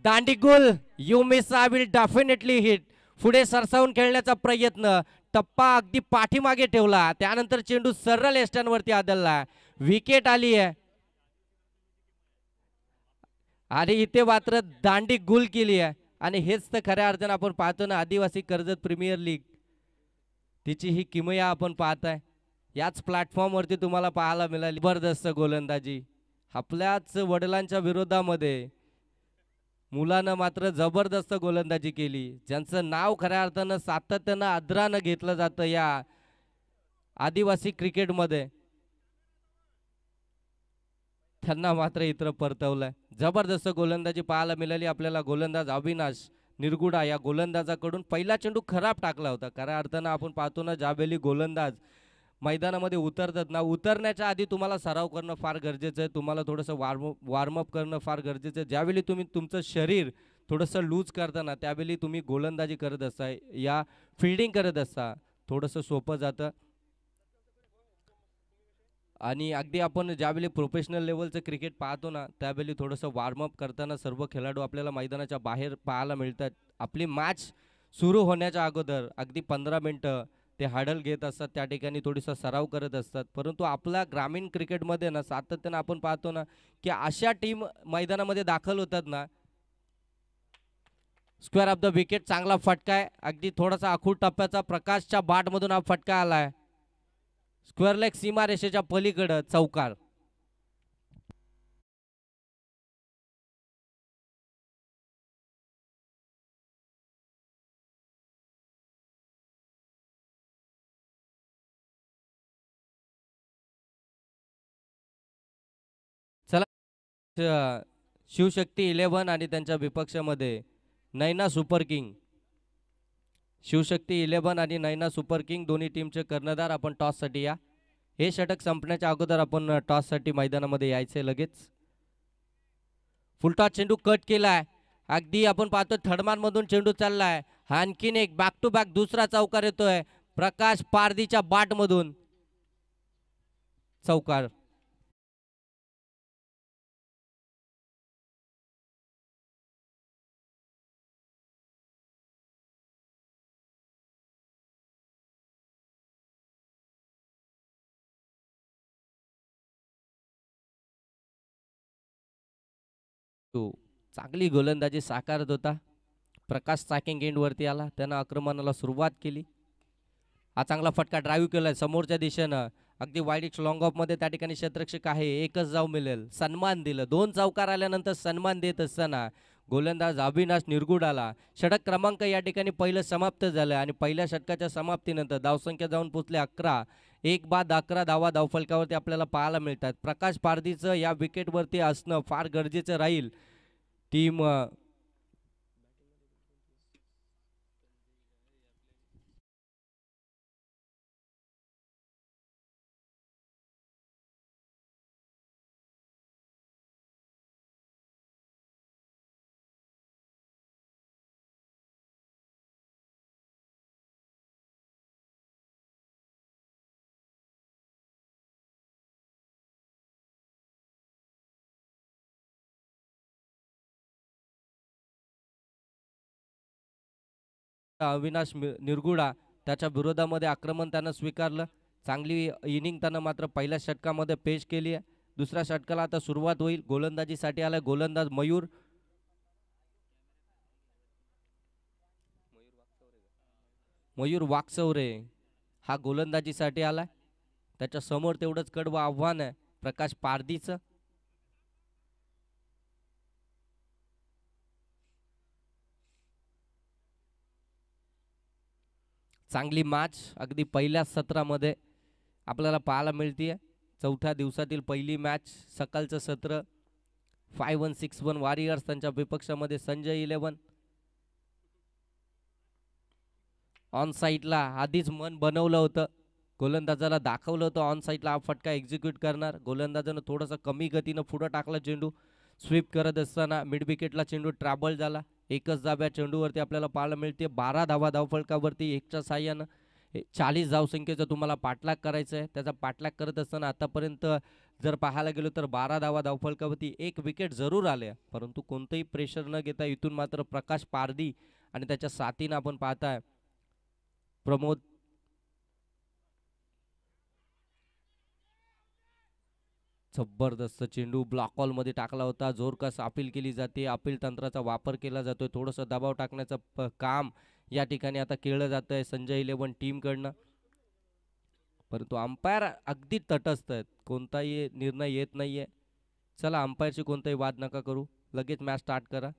Speaker 2: दांडी गोल you miss I will definitely hit. पुढे सरसावून खेळण्याचा प्रयत्न. टप्पा अगदी पाठीमागे ठेवला. त्यानंतर चेंडू सरळ एस्टॅनवरती आदळला. विकेट आली आहे आणि इथे मात्र दांडी गुल केली आहे. आणि हेच तर खऱ्या अर्थानं आपण पाहतो ना आदिवासी कर्जत प्रीमियर लीग तिची ही किमया आपण पाहताय. याच प्लॅटफॉर्मवरती तुम्हाला पाहायला मिळाली जबरदस्त गोलंदाजी. आपल्याच वडिलांच्या विरोधामध्ये मुलानं मात्र जबरदस्त गोलंदाजी केली. ज्यांचं नाव खऱ्या अर्थानं सातत्यानं आदरानं घेतलं जातं या आदिवासी क्रिकेटमध्ये त्यांना मात्र इतर परतवलंय. जबरदस्त गोलंदाजी पाहायला मिळाली आपल्याला. गोलंदाज अविनाश निरगुडा या गोलंदाजाकडून पहिला चेंडू खराब टाकला होता. खऱ्या अर्थानं आपण पाहतो ना ज्यावेळी गोलंदाज मैदानामध्ये उतरतात ना उतरण्याच्या आधी तुम्हाला सराव करणं फार गरजेचं आहे. तुम्हाला थोडंसं वॉर्मअप करणं फार गरजेचं आहे. ज्यावेळी तुम्ही तुमचं शरीर थोडंसं लूज करताना त्यावेळी तुम्ही गोलंदाजी करत असता या फिल्डिंग करत असता थोडंसं सोपं जातं. आणि अगदी आपण ज्यावेळी प्रोफेशनल लेवलचं क्रिकेट पाहतो ना त्यावेळी थोडंसं वॉर्मअप करताना सर्व खेळाडू आपल्याला मैदानाच्या बाहेर पाहायला मिळतात. आपली मॅच सुरू होण्याच्या अगोदर अगदी 15 मिनटं ते हडल घेत असतात. त्या ठिकाणी थोडीसा सराव करत असतात. परंतु आपल्या ग्रामीण क्रिकेटमध्ये ना सातत्यानं आपण पाहतो ना की अशा टीम मैदानामध्ये दाखल होतात ना. स्क्वेअर ऑफ द विकेट चांगला फटका आहे. अगदी थोडासा आखूड टप्प्याचा प्रकाशच्या बाटमधून हा फटका आलाय. स्क्वेअर लेग सीमारेषेच्या पलीकडं चौकार. चला शिवशक्ती 11 आणि त्यांच्या विपक्षामध्ये नैना सुपर किंग. शिवशक्ती 11 आणि नैना सुपर किंग दोन्ही टीमचे कर्णधार आपण टॉससाठी या. हे षटक संपण्याच्या अगोदर आपण टॉससाठी मैदानामध्ये यायचे लगेच. फुलटॉस चेंडू कट केलाय. अगदी आपण पाहतो थर्डमॅनमधून चेंडू चाललाय. आणखीन एक बॅक टू बॅक दुसरा चौकार येतोय प्रकाश पारधीच्या बाटमधून. चौकार. चांगली गोलंदाजी साकारत होता. प्रकाश स्ट्रायकिंग एंडवरती आला. त्यानं आक्रमणाला सुरुवात केली. हा चांगला फटका ड्राईव्ह केलाय समोरच्या दिशेनं, अगदी वाईड लॉंग ऑफ मध्ये त्या ठिकाणी क्षेत्ररक्षक आहे, एकच जाव मिळेल. सन्मान दिलं, 2 चौकार आल्यानंतर सन्मान देत असताना गोलंदाज अविनाश निरगुडाला षटक क्रमांक या ठिकाणी पहिलं समाप्त झालं आणि पहिल्या षटकाच्या समाप्तीनंतर धावसंख्या जाऊन पोचले 11. 1 बाद 11 धावा धावफलकावरती आपल्याला पाहायला मिळतात. प्रकाश पारधीचं या विकेटवरती असणं फार गरजेचं राहील. टीम अविनाश निरगुडा त्याच्या विरोधामध्ये आक्रमण त्यानं स्वीकारलं. चांगली इनिंग त्यानं मात्र पहिल्या षटकामध्ये पेश केली आहे. दुसऱ्या षटकाला आता सुरुवात होईल. गोलंदाजीसाठी आलाय गोलंदाज मयूर वाकचौरे हा गोलंदाजीसाठी आलाय. त्याच्या समोर तेवढंच कडवं आव्हान आहे प्रकाश पारधीचं. चांगली मॅच अगदी पहिल्या सत्रामध्ये आपल्याला पाहायला मिळते. चौथ्या दिवसातील पहिली मॅच, सकाळचं सत्र. 5161 वॉरियर्स त्यांच्या विपक्षामध्ये संजय 11. ऑन साईडला आधीच मन बनवलं होतं, गोलंदाजाला दाखवलं होतं ऑन साईडला हा फटका एक्झिक्यूट करणार. गोलंदाजानं थोडंसं कमी गतीनं पुढं टाकला चेंडू. स्वीप करत असताना मिड विकेटला चेंडू ट्रॅबल झाला. एकच धाब्या चेंडूवरती आपल्याला पाहायला मिळते. 12 धावा धावफलकावरती एकच्या साह्यानं 40 धावसंख्येचा तुम्हाला पाठलाग करायचा आहे. त्याचा पाठलाग करत असताना आतापर्यंत जर पाहायला गेलो तर 12 धावा धावफलकावरती एक विकेट जरूर आले, परंतु कोणतंही प्रेशर न घेता इथून मात्र प्रकाश पारधी आणि त्याच्या साथीनं आपण पाहताय प्रमोद जबरदस्त चेंडू ब्लॉक मध्ये टाकला होता. जोरकस अपील केली जाते, अपील तंत्राचा वापर केला जातोय. थोडंसं दबाव टाकण्याचं काम या ठिकाणी आता केलं जात आहे संजय 11 टीमकडनं, परंतु अंपायर अगदी तटस्थ आहेत, कोणताही निर्णय येत नाहीये. चला, अंपायरची कोणताही वाद नका करू, लगेच मॅच स्टार्ट करा.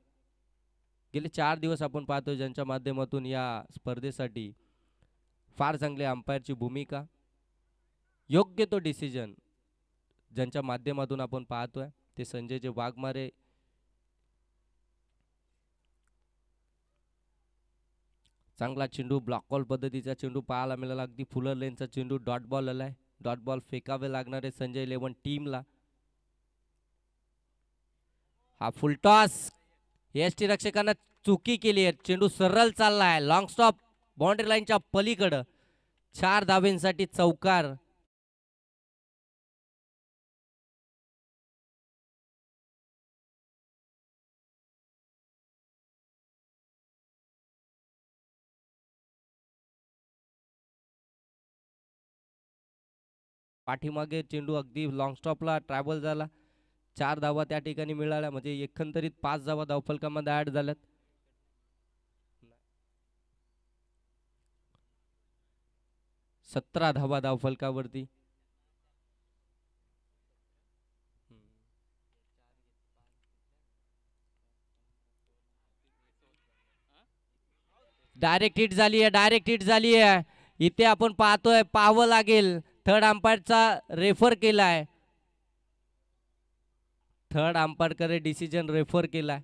Speaker 2: गेले 4 दिवस आपण पाहतोय ज्यांच्या माध्यमातून या स्पर्धेसाठी फार चांगली अंपायरची भूमिका, योग्य तो डिसिजन ज्यांच्या माध्यमातून आपण पाहतोय ते संजयचे वाघमारे. चांगला चेंडू, ब्लॉक बॉल पद्धतीचा चेंडू पाहायला मिळाला. अगदी फुलर लेनचा चेंडू, डॉट बॉल आलाय. डॉट बॉल फेकावे लागणारे संजय 11 टीमला. हा फुलटॉस, एसटी रक्षकांना चुकी केली आहे. चेंडू सरळ चाललाय, लॉंग स्टॉप बाउंड्री लाईनच्या पलीकडं. 4 धावेंसाठी चौकार. पाठीमागे चेंडू अगदी लॉंग स्टॉपला ट्रॅव्हल झाला. 4 धावा त्या ठिकाणी मिळाल्या, म्हणजे एकंदरीत 5 धावा धावफलकामध्ये ऍड झाल्यात. 17 धावा धावफलकावरती. डायरेक्ट हिट झाली आहे, डायरेक्ट हिट झाली आहे. इथे आपण पाहतोय, पाहावं लागेल. थर्ड अंपायरचा रेफर केलाय, थर्ड अंपायरकडे डिसिजन रेफर केलाय.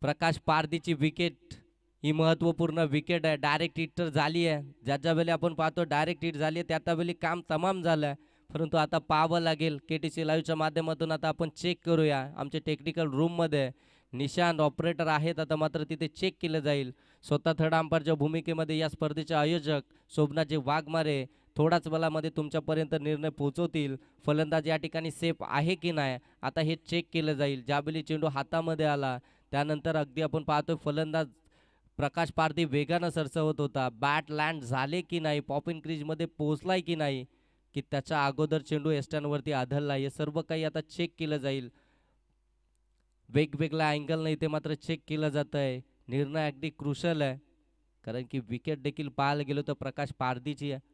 Speaker 2: प्रकाश पारधीची विकेट ही महत्वपूर्ण विकेट आहे. डायरेक्ट हिट तर झाली आहे, ज्याच्या वेळी आपण पाहतो डायरेक्ट हिट झाली आहे त्या वेळी काम तमाम झालंय, परंतु आता पाहावं लागेल. KTC लाईव्हच्या माध्यमातून आता आपण चेक करूया. आमचे टेक्निकल रूममध्ये निशांत ऑपरेटर आहेत, आता मात्र तिथे चेक केलं जाईल. स्वतः थर्ड अंपायरच्या भूमिकेमध्ये या स्पर्धेचे आयोजक शोभनाजी वाघमारे थोड्याच वेळामध्ये तुमच्यापर्यंत निर्णय पोहोचवतील. फलंदाज या ठिकाणी सेफ आहे की नाही आता हे चेक केलं जाईल. ज्यावेळी चेंडू हातामध्ये आला त्यानंतर अगदी आपण पाहतोय फलंदाज प्रकाश पारधी वेगानं सरसवत होता. बॅट लँड झाले की नाही, पॉपिंग क्रीजमध्ये पोहोचलाय की नाही, की त्याच्या अगोदर चेंडू एस्टॅनवरती आदळला, हे सर्व काही आता चेक केलं जाईल. वेगवेगळ्या अँगलनं इथे मात्र चेक केलं जात आहे. निर्णय अगदी क्रुशल आहे. कारण की विकेट देखील पाहायला गेलो तर प्रकाश पारदीची आहे.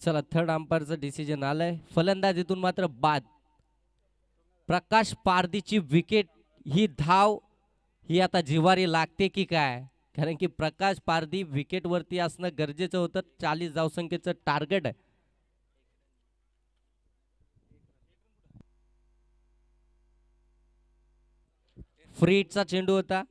Speaker 2: चला थर्ड अंपायरचं डिसिजन आलंय. फलंदाज इथून मात्र बाद. प्रकाश पारदीची विकेट, ही धाव ही आता जिवारी लागते की काय? कारण की प्रकाश पारदी विकेट वरती असणं गरजेचं होतं. 40 धावसंख्येचं टार्गेट आहे. फ्री हिटचा चेंडू होता.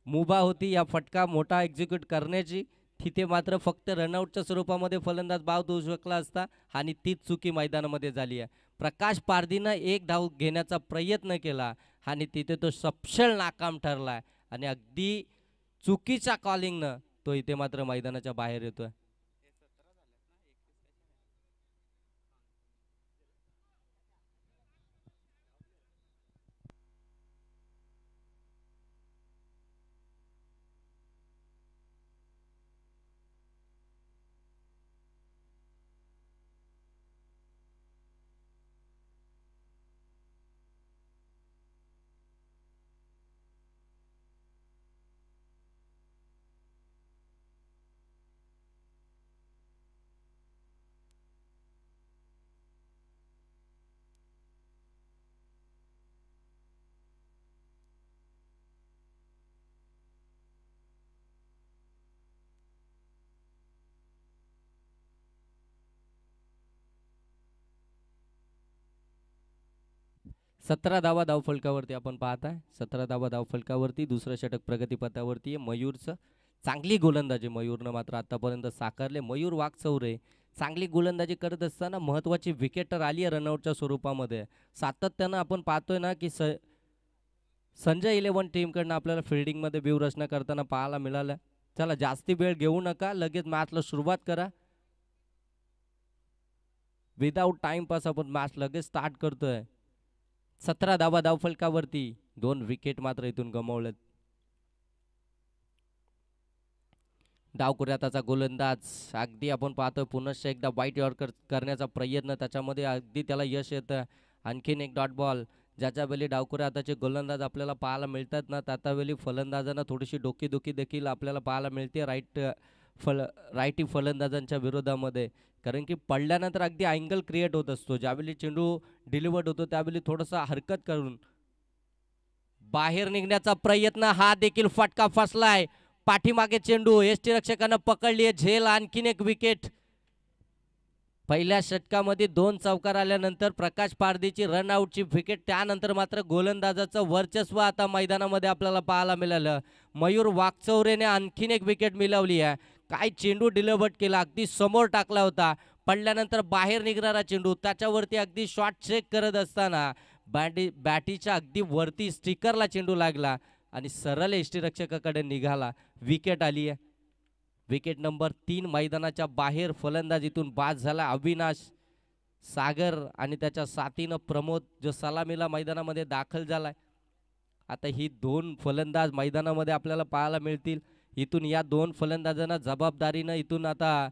Speaker 2: मुभा होती या फटका मोठा एक्झिक्यूट करण्याची. तिथे मात्र फक्त रनआउटच्या स्वरूपामध्ये फलंदाज बाद होऊ शकला असता आणि तीच चुकी मैदानामध्ये झाली आहे. प्रकाश पारदीनं एक धाव घेण्याचा प्रयत्न केला आणि तिथे तो सपशेल नाकाम ठरलाय आणि अगदी चुकीच्या कॉलिंगनं तो इथे मात्र मैदानाच्या बाहेर येतोय. सतरा धावा धावफलकावरती आपण पाहताय. 17 धावा धावफलकावरती. दुसरं षटक प्रगतीपथावरती आहे मयूरचं. चांगली गोलंदाजी मयूरनं मात्र आतापर्यंत साकारले. मयूर वाघचौरे चांगली गोलंदाजी करत असताना महत्त्वाची विकेट तर आली आहे रनआउटच्या स्वरूपामध्ये. सातत्यानं आपण पाहतोय ना की संजय 11 टीमकडनं आपल्याला फिल्डिंगमध्ये व्यूहरचना करताना पाहायला मिळालं. चला जास्ती वेळ घेऊ नका, लगेच मॅचला सुरुवात करा. विदाऊट टाइमपास आपण मॅच लगेच स्टार्ट करतोय. 17 धावा धावफलकावरती. 2 विकेट मात्र इथून गमावलेत. डावकुऱ्याचा गोलंदाज अगदी आपण पाहतोय पुनश्च एकदा वाईट यॉर्कर करण्याचा प्रयत्न, त्याच्यामध्ये अगदी त्याला यश येतं. आणखीन एक डॉट बॉल. ज्याच्या वेळी डावकुऱ्या हाताचे गोलंदाज आपल्याला पाहायला मिळतात ना, त्यावेळी फलंदाजांना थोडीशी डोकीदुखी देखील आपल्याला पाहायला मिळते राईटी फलंदाजांच्या विरोधामध्ये. कारण की पडल्यानंतर अगदी अँगल क्रिएट होत असतो. ज्यावेळी चेंडू डिलिव्हर्ड होतो त्यावेळी थोडासा हरकत करून बाहेर निघण्याचा प्रयत्न, हा देखील फटका फसलाय. पाठीमागे चेंडू यष्टीरक्षकांना पकडली आहे झेल. आणखीन एक विकेट. पहिल्या षटकामध्ये 2 चौकार आल्यानंतर प्रकाश पारदीची रनआउटची विकेट, त्यानंतर मात्र गोलंदाजाचं वर्चस्व आता मैदानामध्ये आपल्याला पाहायला मिळालं. मयूर वाघचौरेने आणखीन एक विकेट मिळवली आहे. काय चेंडू डिलिव्हर्ड केला, अगदी समोर टाकला होता. पडल्यानंतर बाहेर निघणारा चेंडू, त्याच्यावरती अगदी शॉट चेक करत असताना बॅटीच्या अगदी वरती स्टिकरला चेंडू लागला आणि सरळ यष्टीरक्षकाकडे निघाला. विकेट आली आहे. विकेट नंबर 3 मैदानाच्या बाहेर. फलंदाजीतून बाद झाला अविनाश सागर आणि त्याच्या साथीनं प्रमोद, जो सलामीला मैदानामध्ये दाखल झालाय. आता ही 2 फलंदाज मैदानामध्ये आपल्याला पाहायला मिळतील. इथून या 2 फलंदाजांना जबाबदारीनं इथून आता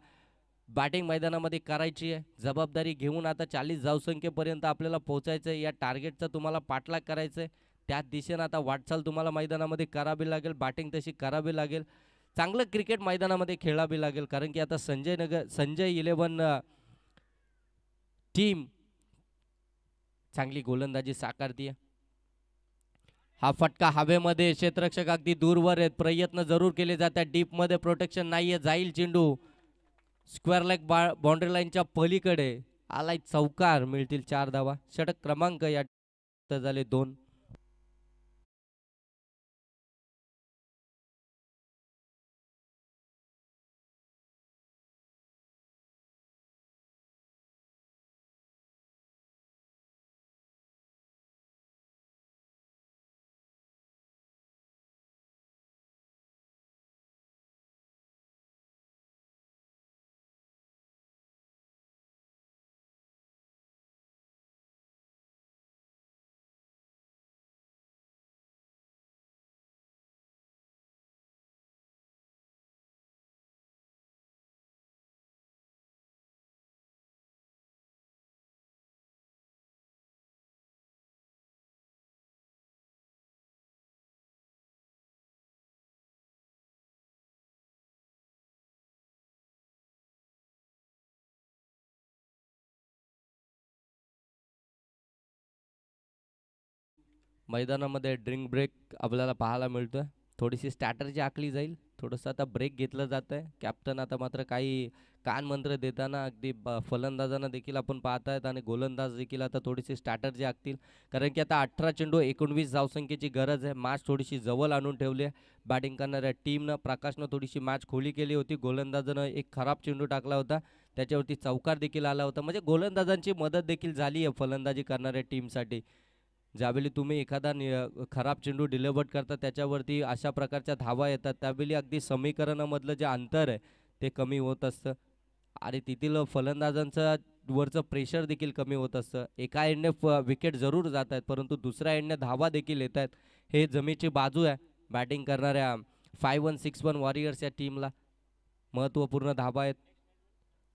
Speaker 2: बॅटिंग मैदानामध्ये करायची आहे. जबाबदारी घेऊन आता 40 धावसंख्येपर्यंत आपल्याला पोहोचायचं आहे. या टार्गेटचा तुम्हाला पाठलाग करायचं आहे. त्या दिशेनं आता वाटचाल तुम्हाला मैदानामध्ये करावी लागेल. बॅटिंग तशी करावी लागेल. चांगलं क्रिकेट मैदानामध्ये खेळावी लागेल. कारण की आता संजय 11 टीम चांगली गोलंदाजी साकारतीये. हा फटका हवेमध्ये, क्षेत्ररक्षक अगदी दूरवर आहेत, प्रयत्न जरूर केले जातात, डीप मध्ये प्रोटेक्शन नाहीये, जाईल चेंडू स्क्वेअर लेग बाउंड्री लाईनच्या पलीकडे आलाय, चौकार, मिळतील 4 धावा. षटक क्रमांक या झाले 2. मैदानामध्ये ड्रिंक ब्रेक आपल्याला पाहायला मिळतोय. थोडीशी स्ट्रॅटर्जी आखली जाईल. थोडंसं आता ब्रेक घेतलं जात आहे. कॅप्टन आता मात्र काही कानमंत्र देताना अगदी फलंदाजांना देखील आपण पाहत आहेत आणि गोलंदाज देखील आता थोडीशी स्ट्रॅटर्जी आखतील. कारण की आता 18 चेंडू 19 धावसंख्येची गरज आहे. मॅच थोडीशी जवळ आणून ठेवली आहे. बॅटिंग करणाऱ्या टीमनं प्रकाशनं थोडीशी मॅच खोली केली होती. गोलंदाजानं एक खराब चेंडू टाकला होता. त्याच्यावरती चौकार देखील आला होता. म्हणजे गोलंदाजांची मदत देखील झाली आहे फलंदाजी करणाऱ्या टीमसाठी. ज्यावेळी तुम्ही एखादा खराब चेंडू डिलिव्हर करता त्याच्यावरती अशा प्रकारच्या धावा येतात, त्यावेळी अगदी समीकरणामधलं जे अंतर आहे ते कमी होत असतं आणि तेथील फलंदाजांचं वरचं प्रेशर देखील कमी होत असतं. एका एंडने विकेट जरूर जात आहेत, परंतु दुसऱ्या एंडने धावा देखील येत आहेत. हे जमेची बाजू आहे बॅटिंग करणाऱ्या 5161 वॉरियर्स या टीमला. महत्त्वपूर्ण धावा आहेत.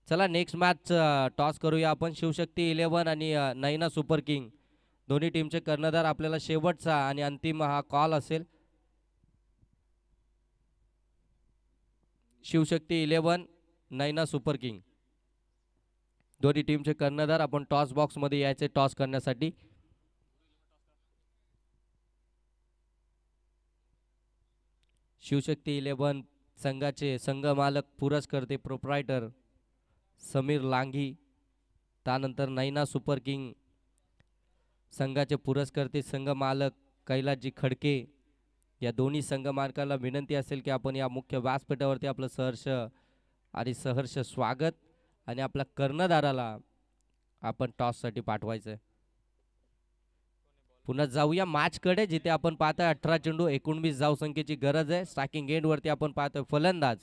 Speaker 2: चला नेक्स्ट मॅच टॉस करूया आपण. शिवशक्ती 11 आणि नैना सुपर किंग दोन्ही टीमचे कर्णधार आपल्याला शेवटचा आणि अंतिम हा कॉल असेल. शिवशक्ती 11 नैना सुपर किंग दोन्ही टीमचे कर्णधार आपण टॉस बॉक्स मध्ये यायचे टॉस करण्यासाठी. शिवशक्ती 11 संघाचे संघ मालक पुरस्कर्ते प्रोप्रायटर समीर लांघी, त्यानंतर नैना सुपर किंग संघाचे पुरस्कर्ते संघ मालक कैलासजी खडके. या दोन्ही संघ मालकाला विनंती असेल की आपण या मुख्य व्यासपीठावरती आपलं सहर्ष आणि सहर्ष स्वागत आणि आपल्या कर्णधाराला आपण टॉससाठी पाठवायचं आहे. पुन्हा जाऊया मॅचकडे, जिथे आपण पाहतोय 18 चेंडू 19 धावसंख्येची गरज आहे. स्ट्रायकिंग एंडवरती आपण पाहतोय फलंदाज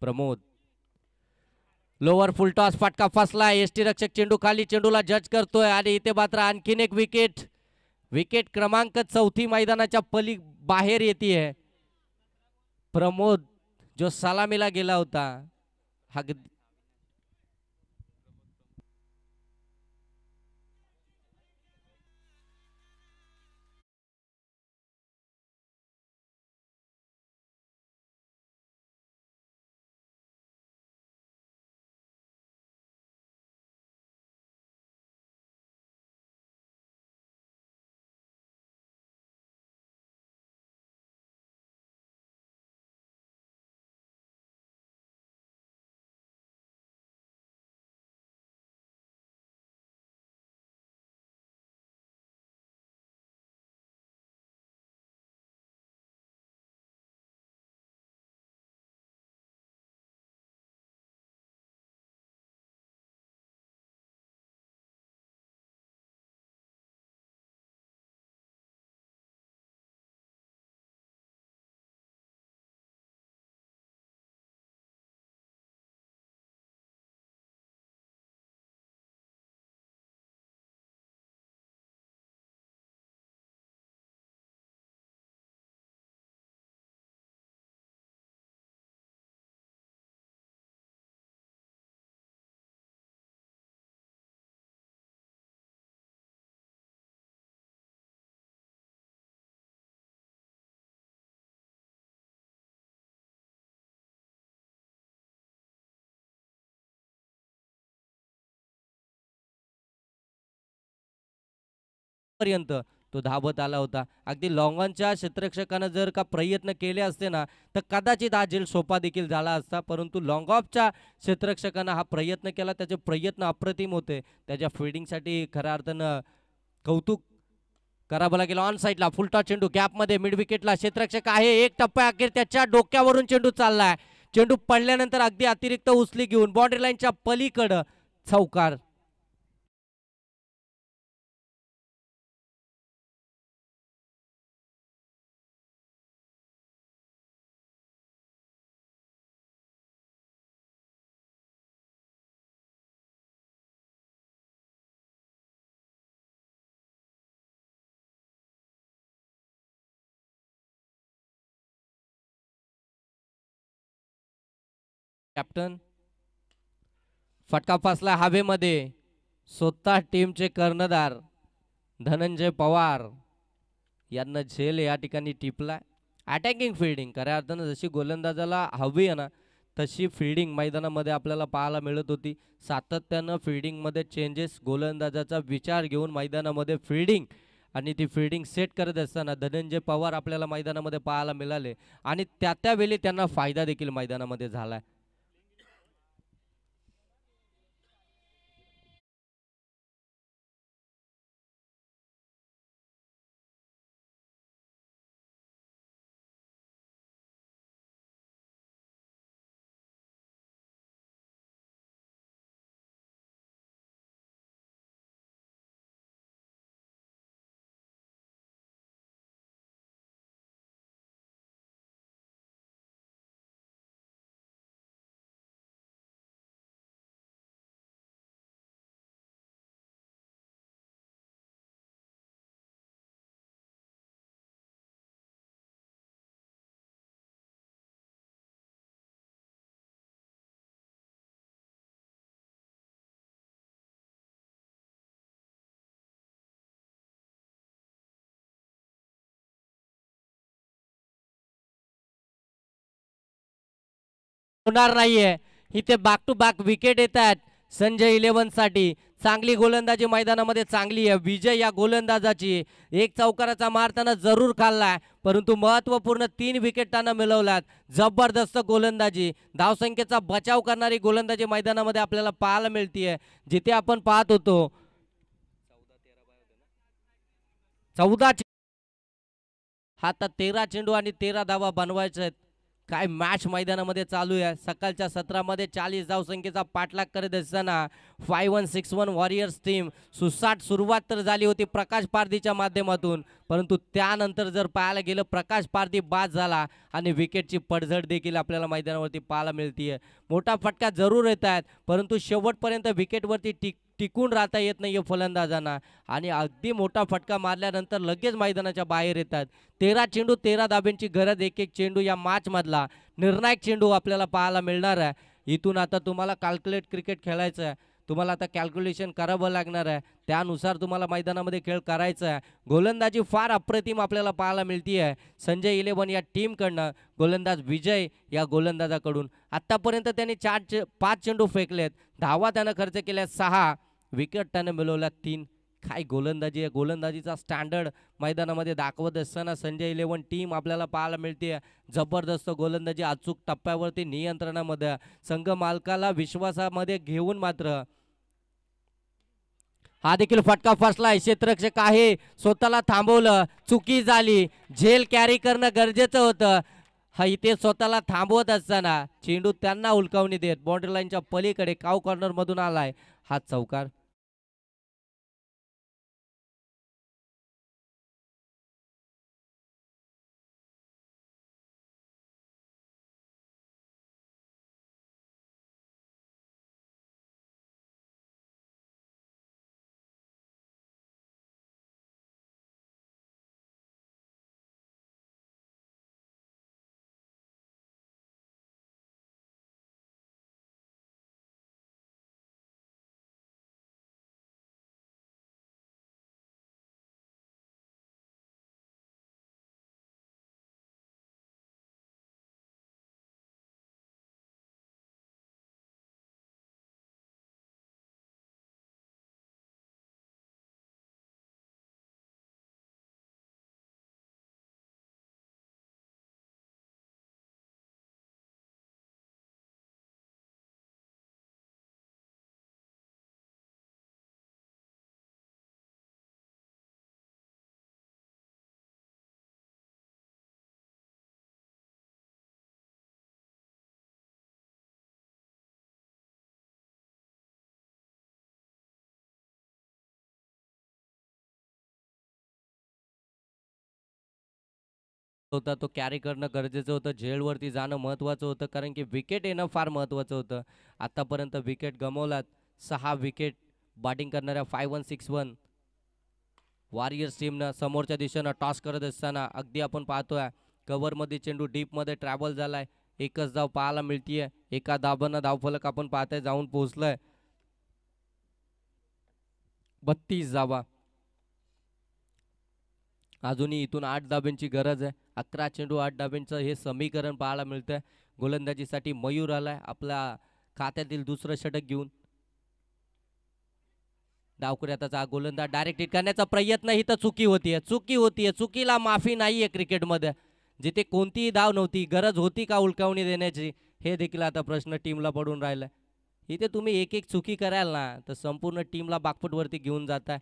Speaker 2: प्रमोद. लोअर फुल टॉस, फटका फसला. एसटी रक्षक चेंडू खाली, चेंडूला जज करतोय आणि इथे मात्र आणखीन एक विकेट. विकेट क्रमांक 4 मैदानाच्या बाहेर येते. प्रमोद जो सलामीला गेला होता हा पर्यंत तो धावत आला होता. अगदी लॉंगॉनच्या क्षेत्ररक्षकानं जर का प्रयत्न केले असते ना, तर कदाचित हा झेल सोपा देखील झाला असता. परंतु लॉंग ऑफच्या क्षेत्ररक्षकानं हा प्रयत्न केला. त्याचे प्रयत्न अप्रतिम होते. त्याच्या फिल्डिंगसाठी खऱ्या अर्थानं कौतुक करावं लागेल. ऑन साईडला फुलटॉस चेंडू गॅपमध्ये मिड विकेटला क्षेत्ररक्षक आहे. एक टप्प्या अखेर त्याच्या डोक्यावरून चेंडू चाललाय. चेंडू पडल्यानंतर अगदी अतिरिक्त उचली घेऊन बाउंड्री लाईनच्या पलीकडं चौकार. कॅप्टन फटका फासला हवेमध्ये. स्वतः टीमचे कर्णधार धनंजय पवार यांना झेल या ठिकाणी टिपला. अटॅकिंग फिल्डिंग खऱ्या अर्थानं जशी गोलंदाजाला हवी आहे ना, तशी फिल्डिंग मैदानामध्ये आपल्याला पाहायला मिळत होती. सातत्यानं फिल्डिंगमध्ये चेंजेस, गोलंदाजाचा विचार घेऊन मैदानामध्ये फिल्डिंग आणि ती फिल्डिंग सेट करत असताना धनंजय पवार आपल्याला मैदानामध्ये पाहायला मिळाले आणि त्यावेळी त्यांना फायदा देखील मैदानामध्ये झाला. होणार नाहीये. इथे बॅक टू बॅक विकेट येत आहेत संजय 11 साठी. चांगली गोलंदाजी मैदानामध्ये चांगली आहे. विजय या गोलंदाजाची एक चौकाराचा मार त्यानं जरूर खाल्लाय, परंतु महत्वपूर्ण 3 विकेट त्यानं मिळवल्यात. जबरदस्त गोलंदाजी, धावसंख्येचा बचाव करणारी गोलंदाजी मैदानामध्ये आपल्याला पाहायला मिळतीये. जिथे आपण पाहत होतो 14 आता 13 चेंडू आणि 13 धावा बनवायचे आहेत. काय मॅच मैदानामध्ये चालू आहे. सकाळच्या सत्रामध्ये 40 धावसंख्येचा पाठलाग करत असताना 5161 वॉरियर्स टीम सुसाट सुरुवात तर झाली होती प्रकाश पारधीच्या माध्यमातून, परंतु त्यानंतर जर पाहायला गेलं प्रकाश पारधी बाद झाला आणि विकेटची पडझड देखील आपल्याला मैदानावरती पाहायला मिळतीये. मोठा फटका जरूर येत आहेत, परंतु शेवटपर्यंत विकेटवरती टिकून राहता येत नाहीये फलंदाजांना आणि अगदी मोठा फटका मारल्यानंतर लगेच मैदानाच्या बाहेर येतात. 13 चेंडू 13 धाब्यांची गरज. एक एक चेंडू या मॅच मधला निर्णायक चेंडू आपल्याला पाहायला मिळणार आहे. इथून आता तुम्हाला कॅल्क्युलेट क्रिकेट खेळायचं आहे. तुम्हाला आता कॅल्क्युलेशन करावं लागणार आहे. त्यानुसार तुम्हाला मैदानामध्ये खेळ करायचा आहे. गोलंदाजी फार अप्रतिम आपल्याला पाहायला मिळती आहे संजय 11 या टीमकडनं. गोलंदाज विजय या गोलंदाजाकडून आतापर्यंत त्यांनी 5 चेंडू फेकलेत. धावा त्यानं खर्च केल्या 6, विकेट त्यानं मिळवल्या 3. काय गोलंदाजी आहे. गोलंदाजीचा स्टँडर्ड मैदानामध्ये दाखवत असताना संजय 11 टीम आपल्याला पाहायला मिळते. जबरदस्त गोलंदाजी, अचूक टप्प्यावरती नियंत्रणामध्ये, संघ मालकाला विश्वासामध्ये घेऊन मात्र हा देखील फटका फसलाय. क्षेत्ररक्षक आहे, स्वतःला थांबवलं, चुकी झाली. झेल कॅरी करणं गरजेचं होतं. हा इथे स्वतःला थांबवत असताना चेंडू त्यांना उलकावणी देत बाउंड्री लाईनच्या पलीकडे काव कॉर्नर मधून आलाय. हा चौकार. होता तो कॅरी करणं गरजेचं होतं. झेलवरती जाणं महत्त्वाचं होतं कारण की विकेट येणं फार महत्त्वाचं होतं. आतापर्यंत विकेट गमावलात. 6 विकेट बॅटिंग करणाऱ्या 5-1-6-1 वॉरियर्स टीमनं समोरच्या दिशेनं टॉस करत असताना अगदी आपण पाहतोय कव्हरमध्ये चेंडू डीपमध्ये ट्रॅव्हल झालाय. एकच धाव पाहायला मिळतीये. एका धाबानं धावफलक आपण पाहताय जाऊन पोहोचलाय. 32 धावा. अजूनही इथून 8 धाब्यांची गरज आहे. 11 चेंडू 8 धाब्यांचं हे समीकरण पाहायला मिळतंय. गोलंदाजीसाठी मयूर आलाय आपल्या खात्यातील दुसरं षटक घेऊन. डावखुऱ्याचा गोलंदाज डायरेक्ट हिट करण्याचा प्रयत्न ही तर चुकी होतीये. चुकीला माफी नाहीये क्रिकेटमध्ये. जिथे कोणतीही धाव नव्हती, गरज होती का उलकावणी देण्याची, हे देखील आता प्रश्न टीमला पडून राहिलाय. इथे तुम्ही एक एक चुकी कराल ना तर संपूर्ण टीमला बाकफुटवरती घेऊन जाताय.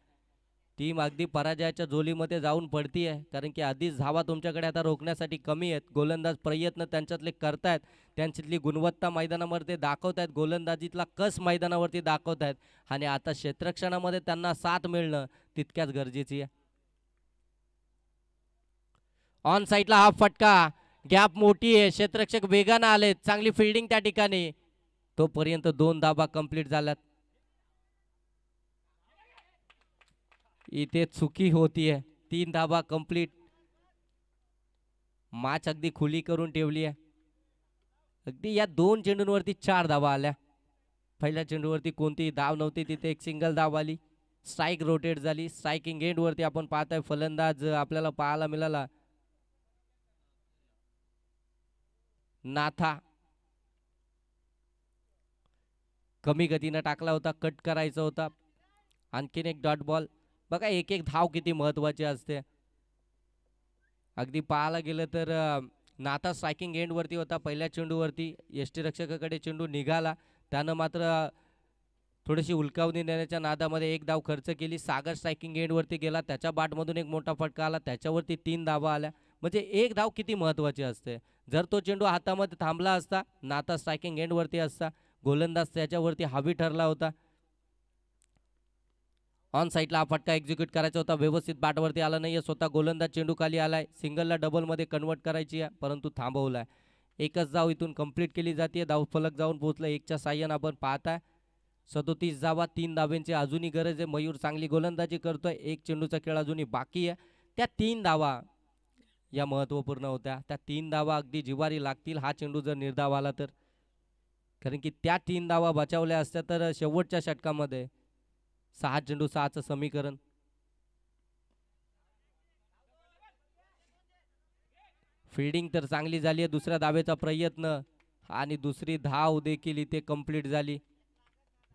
Speaker 2: टीम अगदी पराजयाच्या झोलीमध्ये जाऊन पडतीये कारण की आधीच धावा तुमच्याकडे आता रोखण्यासाठी कमी आहेत. गोलंदाज प्रयत्न त्यांच्यातले करतायत. त्यांच्यातली गुणवत्ता मैदानामध्ये दाखवतायत. गोलंदाजीतला कस मैदानावरती दाखवतायत आणि आता क्षेत्ररक्षणामध्ये त्यांना साथ मिळणं तितक्याच गरजेची आहे. ऑन साईडला हा फटका. गॅप मोठी आहे. क्षेत्ररक्षक वेगानं आलेत. चांगली फिल्डिंग त्या ठिकाणी. तोपर्यंत 2 धाबा कंप्लीट झाल्यात. इथे चुकी होतीये. 3 धाबा कंप्लीट. मॅच अगदी खुली करून ठेवली आहे. अगदी या 2 चेंडूंवरती 4 धावा आल्या. पहिल्या चेंडूवरती कोणतीही धाव नव्हती. तिथे एक सिंगल धाव आली. स्ट्राईक रोटेट झाली. स्ट्रायकिंग एंडवरती आपण पाहतोय फलंदाज आपल्याला पाहायला मिळाला नाथा. कमी गतीनं टाकला होता. कट करायचा होता. आणखीन एक डॉट बॉल. बघा एक एक धाव किती महत्वाची असते. अगदी पाहायला गेलं तर नाथा स्ट्रायकिंग एंडवरती होता. पहिल्या चेंडूवरती यष्टीरक्षकाकडे चेंडू निघाला. त्यानं मात्र थोडीशी उलकावणी देण्याच्या नादामध्ये एक धाव खर्च केली. सागर स्ट्रायकिंग एंडवरती गेला. त्याच्या बॅटमधून एक मोठा फटका आला. त्याच्यावरती 3 धावा आल्या. म्हणजे एक धाव किती महत्वाची असते. जर तो चेंडू हातामध्ये थांबला असता, नाथा स्ट्रायकिंग एंडवरती असता, गोलंदाज त्याच्यावरती हावी ठरला होता. ऑन साईडला हा फटका एक्झिक्यूट करायचा होता. व्यवस्थित बॅटवरती आला नाहीये. स्वतः गोलंदाज चेंडू खाली आलाय. सिंगलला डबलमध्ये कन्वर्ट करायची आहे परंतु थांबवलाय. एकच धाव इथून कंप्लीट केली जाते. धावफलक जाऊन पोहोचला. 1च्या साह्यानं आपण पाहताय 37 धावा. 3 धाब्यांची अजूनही गरज आहे. मयूर चांगली गोलंदाजी करतोय. एक चेंडूचा खेळ अजूनही बाकी आहे. त्या 3 धावा या महत्त्वपूर्ण होत्या. त्या 3 धावा अगदी जिवारी लागतील हा चेंडू जर निर्धाव आला तर. कारण की त्या 3 धावा बचावल्या असत्या तर शेवटच्या षटकामध्ये 6 चेंडू 6चं समीकरण. फिल्डिंग तर चांगली झाली आहे. दुसऱ्या धावेचा प्रयत्न आणि दुसरी धाव देखील इथे कंप्लीट झाली.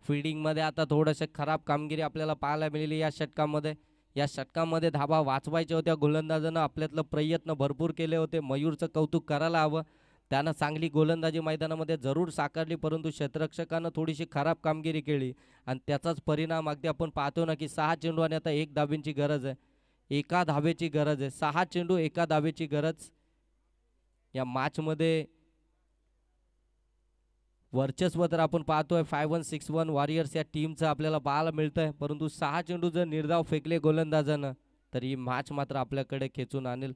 Speaker 2: फिल्डिंगमध्ये आता थोडंसं खराब कामगिरी आपल्याला पाहायला मिळाली या षटकामध्ये. या षटकामध्ये धावा वाचवायच्या होत्या. गोलंदाजानं आपल्यातलं प्रयत्न भरपूर केले होते. मयूरचं कौतुक करायला हवं. त्यानं चांगली गोलंदाजी मैदानामध्ये जरूर साकारली परंतु क्षेत्ररक्षकानं थोडीशी खराब कामगिरी केली आणि त्याचाच परिणाम अगदी आपण पाहतो ना की 6 चेंडू आणि आता 1 धावेची गरज आहे. एका धावेची गरज आहे. 6 चेंडू एका धावेची गरज. या मॅचमध्ये वर्चस्व तर आपण पाहतोय 5-1-6-1 वॉरियर्स या टीमचं आपल्याला पाहायला मिळतंय परंतु 6 चेंडू जर निर्धाव फेकले गोलंदाजानं तर ही मॅच मात्र आपल्याकडे खेचून आणेल.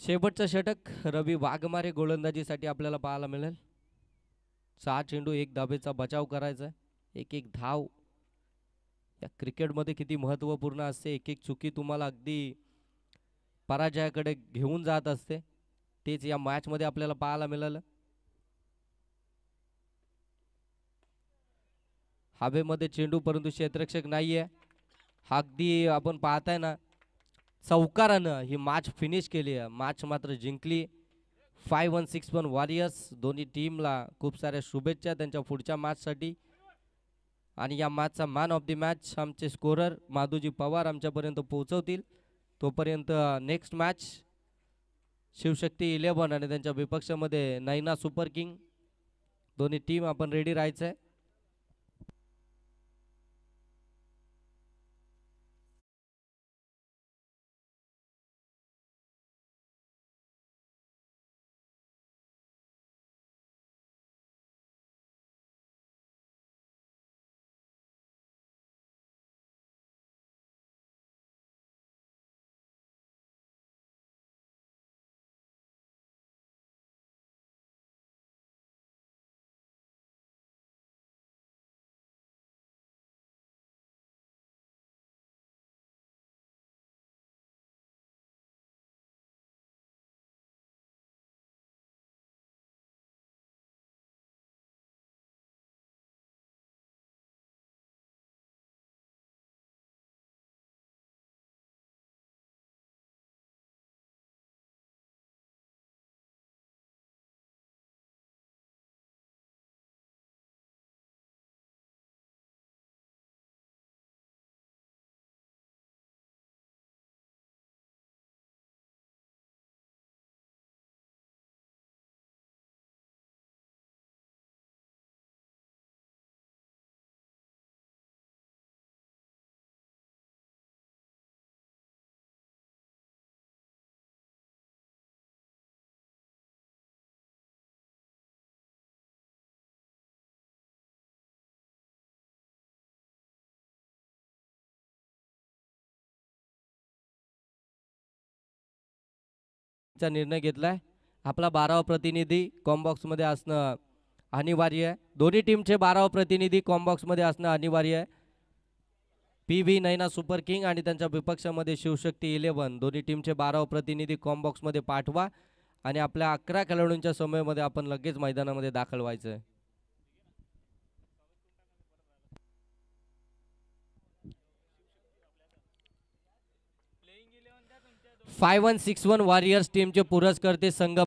Speaker 2: शेवटचं षटक रवी वाघमारे गोलंदाजीसाठी आपल्याला पाहायला मिळेल. 6 चेंडू 1 धावेचा बचाव करायचा आहे. एक एक धाव या क्रिकेटमध्ये किती महत्त्वपूर्ण असते. एक एक चुकी तुम्हाला अगदी पराजयाकडे घेऊन जात असते. तेच या मॅचमध्ये आपल्याला पाहायला मिळालं. हवेमध्ये चेंडू परंतु क्षेत्ररक्षक नाहीये. अगदी आपण पाहताय ना चौकारानं ही मॅच फिनिश केली आहे. मॅच मात्र जिंकली 5-1-6-1 वॉरियर्स. दोन्ही टीमला खूप साऱ्या शुभेच्छा त्यांच्या पुढच्या मॅचसाठी. आणि या मॅचचा मॅन ऑफ द मॅच आमचे स्कोरर माधुजी पवार आमच्यापर्यंत पोहोचवतील. तोपर्यंत नेक्स्ट मॅच शिवशक्ती 11 आणि त्यांच्या विपक्षामध्ये नैना सुपर किंग. दोन्ही टीम आपण रेडी राहायचं आहे. चा निर्णय घेतलाय. आपला 12वा प्रतिनिधी कॉम्बॉक्समध्ये असणं अनिवार्य आहे. दोन्ही टीमचे 12वा प्रतिनिधी कॉम्बॉक्समध्ये असणं अनिवार्य आहे. PV नैना सुपर किंग आणि त्यांच्या विपक्षामध्ये शिवशक्ती 11 दोन्ही टीमचे 12वा प्रतिनिधी कॉम्बॉक्समध्ये पाठवा आणि आपल्या 11 खेळाडूंच्या समूहामध्ये आपण लगेच मैदानामध्ये दाखल व्हायचं आहे. 5161 वॉरियर्स टीमचे पुरस्कर्ते संघ